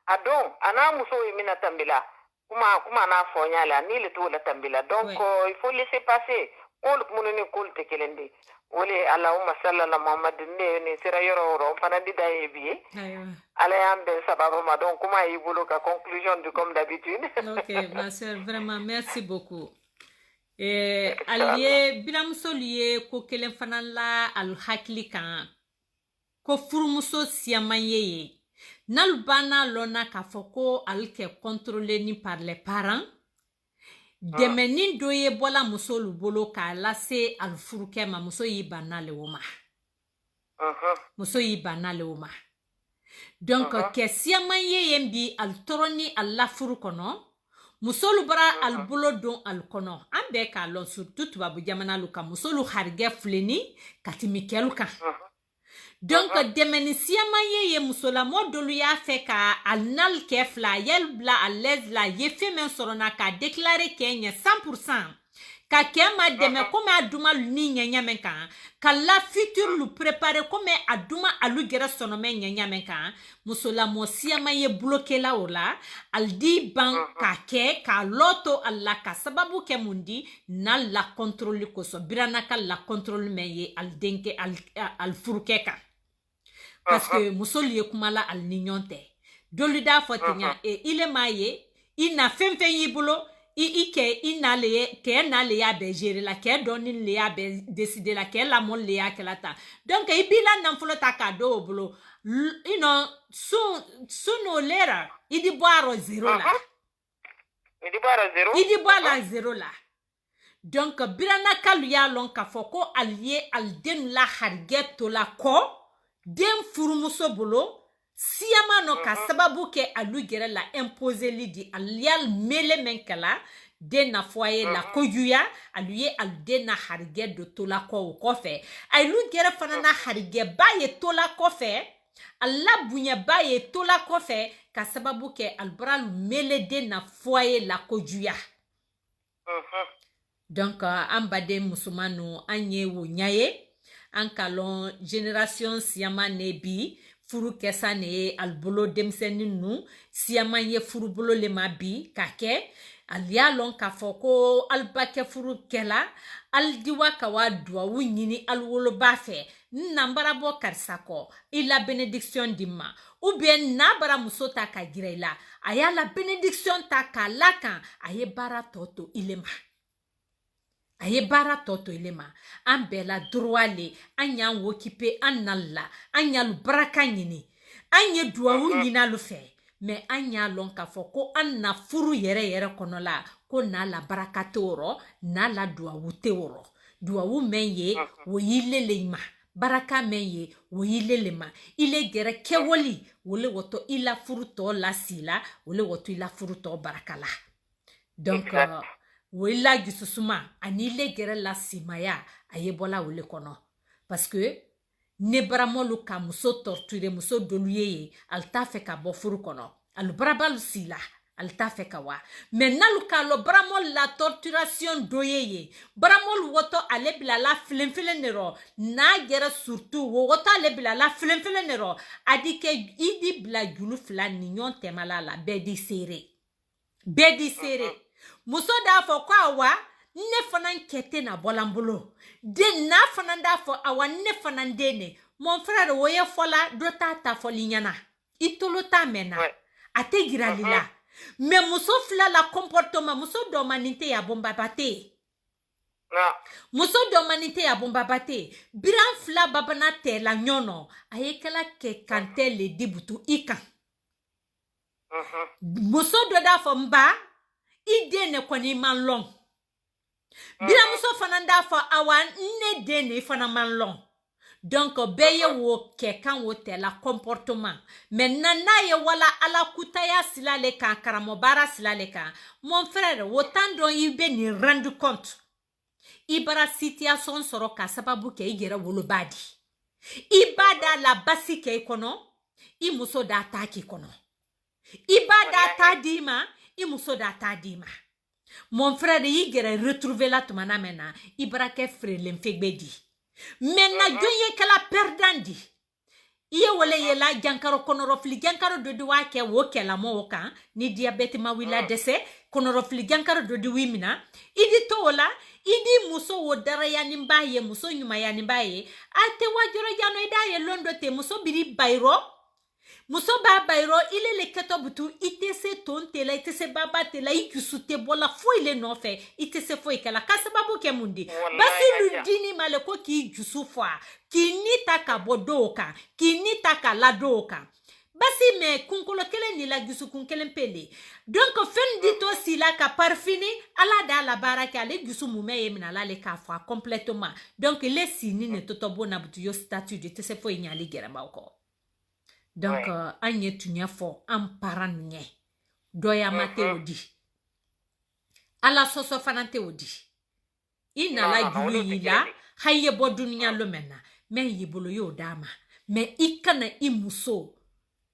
adon ana muso mina tambila kuma na fonyala ni le to la tambila donc il faut laisser passer all mununi kulte kelendi wole allahumma sallallahu muhammadin ne sira yoro ro fana di daye bi ala yambe sababu ma donc kuma yi bolo ka conclusion du comme d'habitude OK ma sœur vraiment merci beaucoup allié biramso lié ko kelen fana la al hakli kan ko furumuso siamanye nalbana lona ka foko alke contrôler ni par les parents demeni doye bola muso lubolo ka lase alfuruke ma muso yi banale woma muso yi banale woma donc ke siamanye yembi al toroni alla furu kono muso lubara al bolo don al kono ambe ka lon surtout babu jamana luka muso lu harge fleni katimikelu kan donc demeni siamanye ye musola modulu ya fe ka alnal kefla yel bla à l'aise la ye fe men sorona ka déclarer Kenya 100% ka kema deme comme aduma ni nyamen kan ka la futur lu préparer comme aduma alu gera sono men nyamen kan musola mo siamanye bloquer la ola aldi ban ka ke ka loto alla ka sababu ke mundi na la contrôle ko so birana ka la contrôle meye al denke al furukeka parce que musoli ye kumala al nignonte dolida fotinya ile maye ina femfe yibulo ike inale ke nale ya be gérer la ke doni le ya be décider la ke la mon le ya kelata donc ibila nan flota ka do bulo suno lera idi boiro zero la idi boira zero la donc birana kalu ya lon ka foko allié al den la hargeto la ko den furumuso bolo siyama no ka sababu ke alu gere la imposer lidi alial mele menkala den na foyer la kojuya aluye al den na harge do tola ko kofe alu gere fana na harge ba ye tola kofe alla bunyaba ye tola kofe ka sababu ke albral melede na foyer la kojuya. Donc ambade musumanu anye wo nyaye an kalon génération siyama ne bi furu kesa ne albolo demsenin nu siyama ye furu bolo le ma bi kake alialon ka foko albake furu kela aldiwa kawa duwa wunyini alwolo bafe nambara bo karsako ila benediction dima ou bien nabara musota ka girela aya la benediction ta kalaka aye bara toto ilema. Aye bara toto ilema an bela droit an yan wokipe an nalla an yalu baraka nyini an ye duwawu nyina lu fe mais an ya lon ka fo ko an na furu yere kono la ko na la baraka toro na la duwawu teoro duwawu menye wo yilele ma baraka menye wo yilele ma ile gere kewoli wole woto ila furu to la sila wole woto ila furu to baraka la donc wila gisusuma anile gere la simaya ayebola wole kono parce que ne bramolu ka muso torture muso doluye alta fe ka bo furu kono al brabal sila alta fe ka wa mais nalu ka lo bramol la torturation doyeye bramol woto ale bila la flenfelen nero na gere surtout woto ale bila la flenfelen nero adike idi bla julu fla nyon temala la bedi sere muso da fo kwa wa ne fana nkete na bolambolo de na fana da fo awa ne fana ndene mon frère woye fola do ta folinyana itolo ta mena ate giralila mais muso fla la comportement muso do manite ya bomba bate muso do manite ya bomba bate biran fla babana te la nyono ayekala ke kante le dibutu ika muso do da fo mba ide ne kwani man long bila muso fananda fa awan ne de ne fana man long donc beye wo ke kan wo te la comportement mais nana ye wala ala kutaya silale kan karamo bara silale kan mon frère wotan don ibe ni rendre compte ibara situation soro ka sababu ke igera wolo badi ibada la basi ke kono I muso da taki kono ibada tadima I muso da tadima. Mon frère yigere retrouver la tumana mena ibrake frelem fegbedi. Mena joye kala perdandi. Iye wole yela jankaro konorofli jankaro dodo wake woke la moka ni diabete ma wila dese konorofli jankaro dodo wimina idi tola idi muso wodara ya nimbaye muso nyuma ya nimbaye ate wajoro jano idaye londo te muso biri bayro muso ba bayro ile le keto butu itese tonte la itese baba te la ikusute bola fo ile no fe itese fo ikala kasababu ke mundi basi ludini male ko ki jusu fo ki nita ka bodoka ki nita ka ladoka basi me kunkolo kele ni la jusu kunkele pele donc fen dito sila ka parfini ala da la baraka ale jusu mume yemina la le ka fo complètement donc le sini ne totobo na butu yo statut de tese fo inyali geramba ko. Donc, anye tunya fo amparan nye. Doya mate odi. Ala soso fanante odi. Ina la julu yila. Haye bo dunia lo mena. Men yibolo yo dama. Men ikana imuso.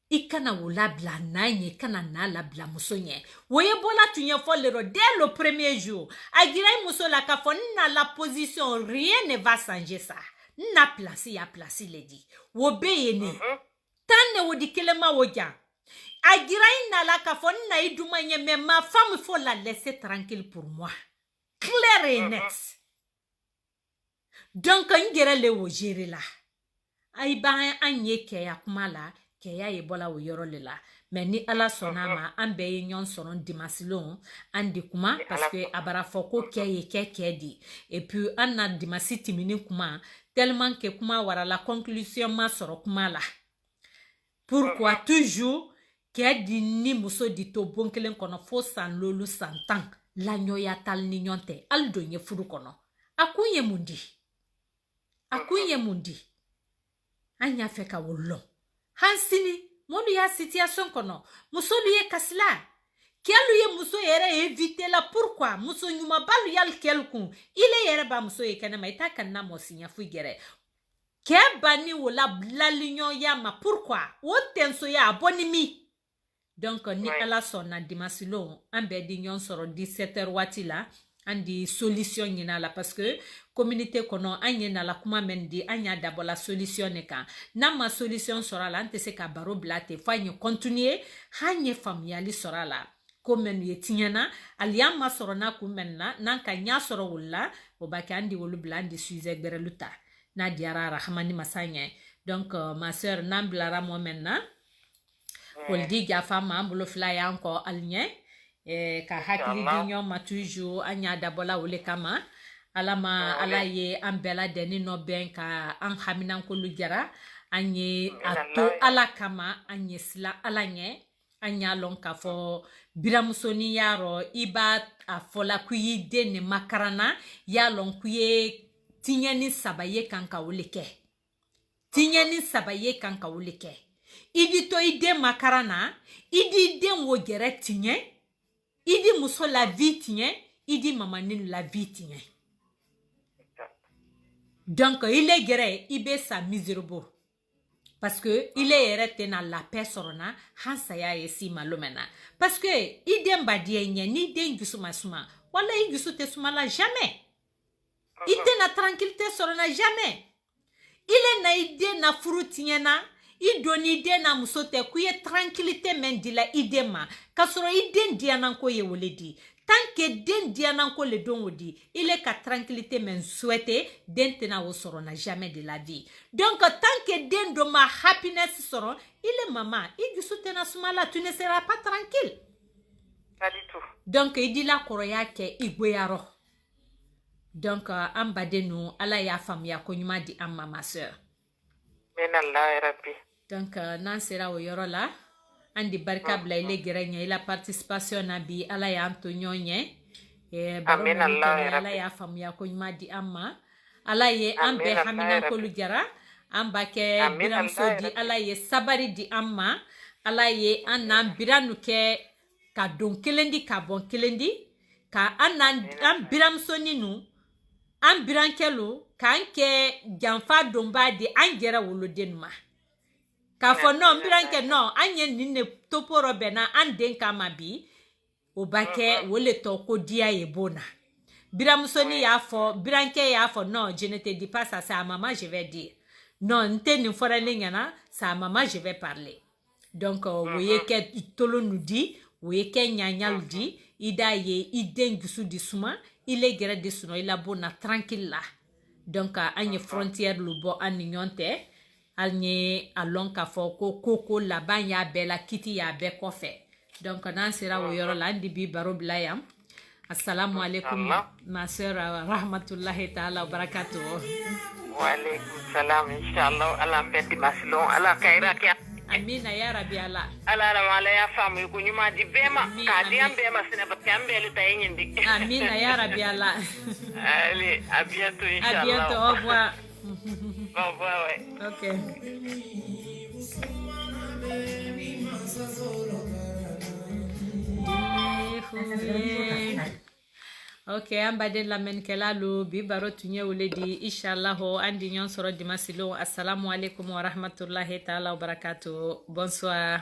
Ikana wula bla nanye. Ikana na la bla muso nye. Woye bola tunya fo lero. Dès le premier jour. Agira imuso la kafo. Na la position. Rien ne va changer ça. Na place ya place le di. Wobeye ne. Tane wodi kelema woja. Agirai na la kafon na iduma nye mais ma femme faut la laisser tranquille pour moi. Clair et net. Donc ngere le wo jere la. Ai ba anye ke ya kuma la ke ya ebola wo yoro le la. Mais ni ala sonama ambe nyon sonon dimasilon andi kuma parce que abara foko ke ye ke di et puis anna dimasiti mini kuma tellement que kuma wara la conclusion ma soro kuma la. Pourquoi toujours qu'elle dit ni muso dit to bonkelen kono fo san lolu santan la nyoya tal ni nyonte aldo nye furu kono akunye mundi anya feka wollo hansini monu ya situation kono muso liye kasla kelu ye muso yere éviter la pourquoi muso nyuma balu yal kelkun ile yere ba muso ye kana maita kanna mosinya fu gere ke bani wala blalignon ya ma pourquoi o tenso ya abonimi donc ni ala sonna dimasilo ambe di nyon soro 17h wati la andi solution nyina la parce que communauté kono anye na la kuma mendi anya dabola solution ne kan na ma solution sora la ante se ka baro blate fanye continuer hanye familiali sora la komen ye tinyana aliyama soro na kumenna nan ka nya soro wala o baki andi wolu blandi suize gbere luta na diara rahmani masanya donc ma sœur namblara mo menna kol di jafa ma ambulo flya encore alien ka hakili di nyoma toujours anya dabola wole kama alama alaye ambela deni no ben ka an haminan ko lujara anye ato ala kama anye sila alanye anya lon ka fo biramusoni yaro iba afola kuyi deni makarana ya lon kuye tinyani sabaye kanka wulike tinyani sabaye kanka wulike idi to ide makarana idi ide wo gere tinye idi muso la vie tinye idi mama ninu la vie tinye donc il est gere ibe sa miserable parce que il est resté dans la paix sorona hansa ya yesi malomena parce que ide mbadie nye ni de ngusuma suma wala ngusu te suma la jamais ide na tranquillité sorona jamais il est na ide na fruitinya na idoni ide na musote kuye tranquillité mendila ide ma kasoro ide ndiana ko ye woledi tant que den diana ko le don odi il est ka tranquillité men souhaité den tena wo soro na jamais de la vie donc tant que den do ma happiness soro il est maman il du soutena sumala tu ne seras pas tranquille pas du tout donc il dit la koroya ke igweyaro donc ambade nous ala ya famia ko nyuma di amma ma sœur men Allah rabbi donc nan sera o yoro la andi barka bla ile gerenya ila participation na bi ala ya Antonio nye amen Allah ala ya famia ko nyuma di amma ala ye ambe hamina ko lugara amba ke biram so di ala ye sabari di amma ala ye anan biranu ke ka don kelendi ka bon kelendi ka anan am biram so ninu am birankelo kan ke janfa domba di angera wolodenma ka fo no biranke no anye nne toporo bena anden kama bi obake wole to ko dia ebona biramsoni ya fo biranke ya fo no je ne te dis pas ça à maman je vais dire non nte ni fora nyana ça à maman je vais parler donc woye ke tolo nous dit woye ke nyanyal di ida ye idengusu di suma il est gré de suno il a bona tranquille là donc anye frontière lu bo anignonte alnye alon ka fo ko koko la ban ya bela kiti ya be kofe donc nan sera wo yoro la ndi bi baro blayam assalamu alaikum ma sœur rahmatullahi ta'ala wa barakatuh wa alaikum salam inshallah ala mbeti maslon ala khaira ki amina ya rabbi ala mala ya famu ko nyuma di bema ka di ambe masina ba kambele tay nyindi amina ya rabbi ala allez à bientôt inshallah à bientôt au revoir au revoir ouais OK OK ambade la men kala lo bi baro tunye woledi inshallah ho andi nyon soro dimasilo assalamu alaikum wa rahmatullahi ta'ala wa barakatuh bonsoir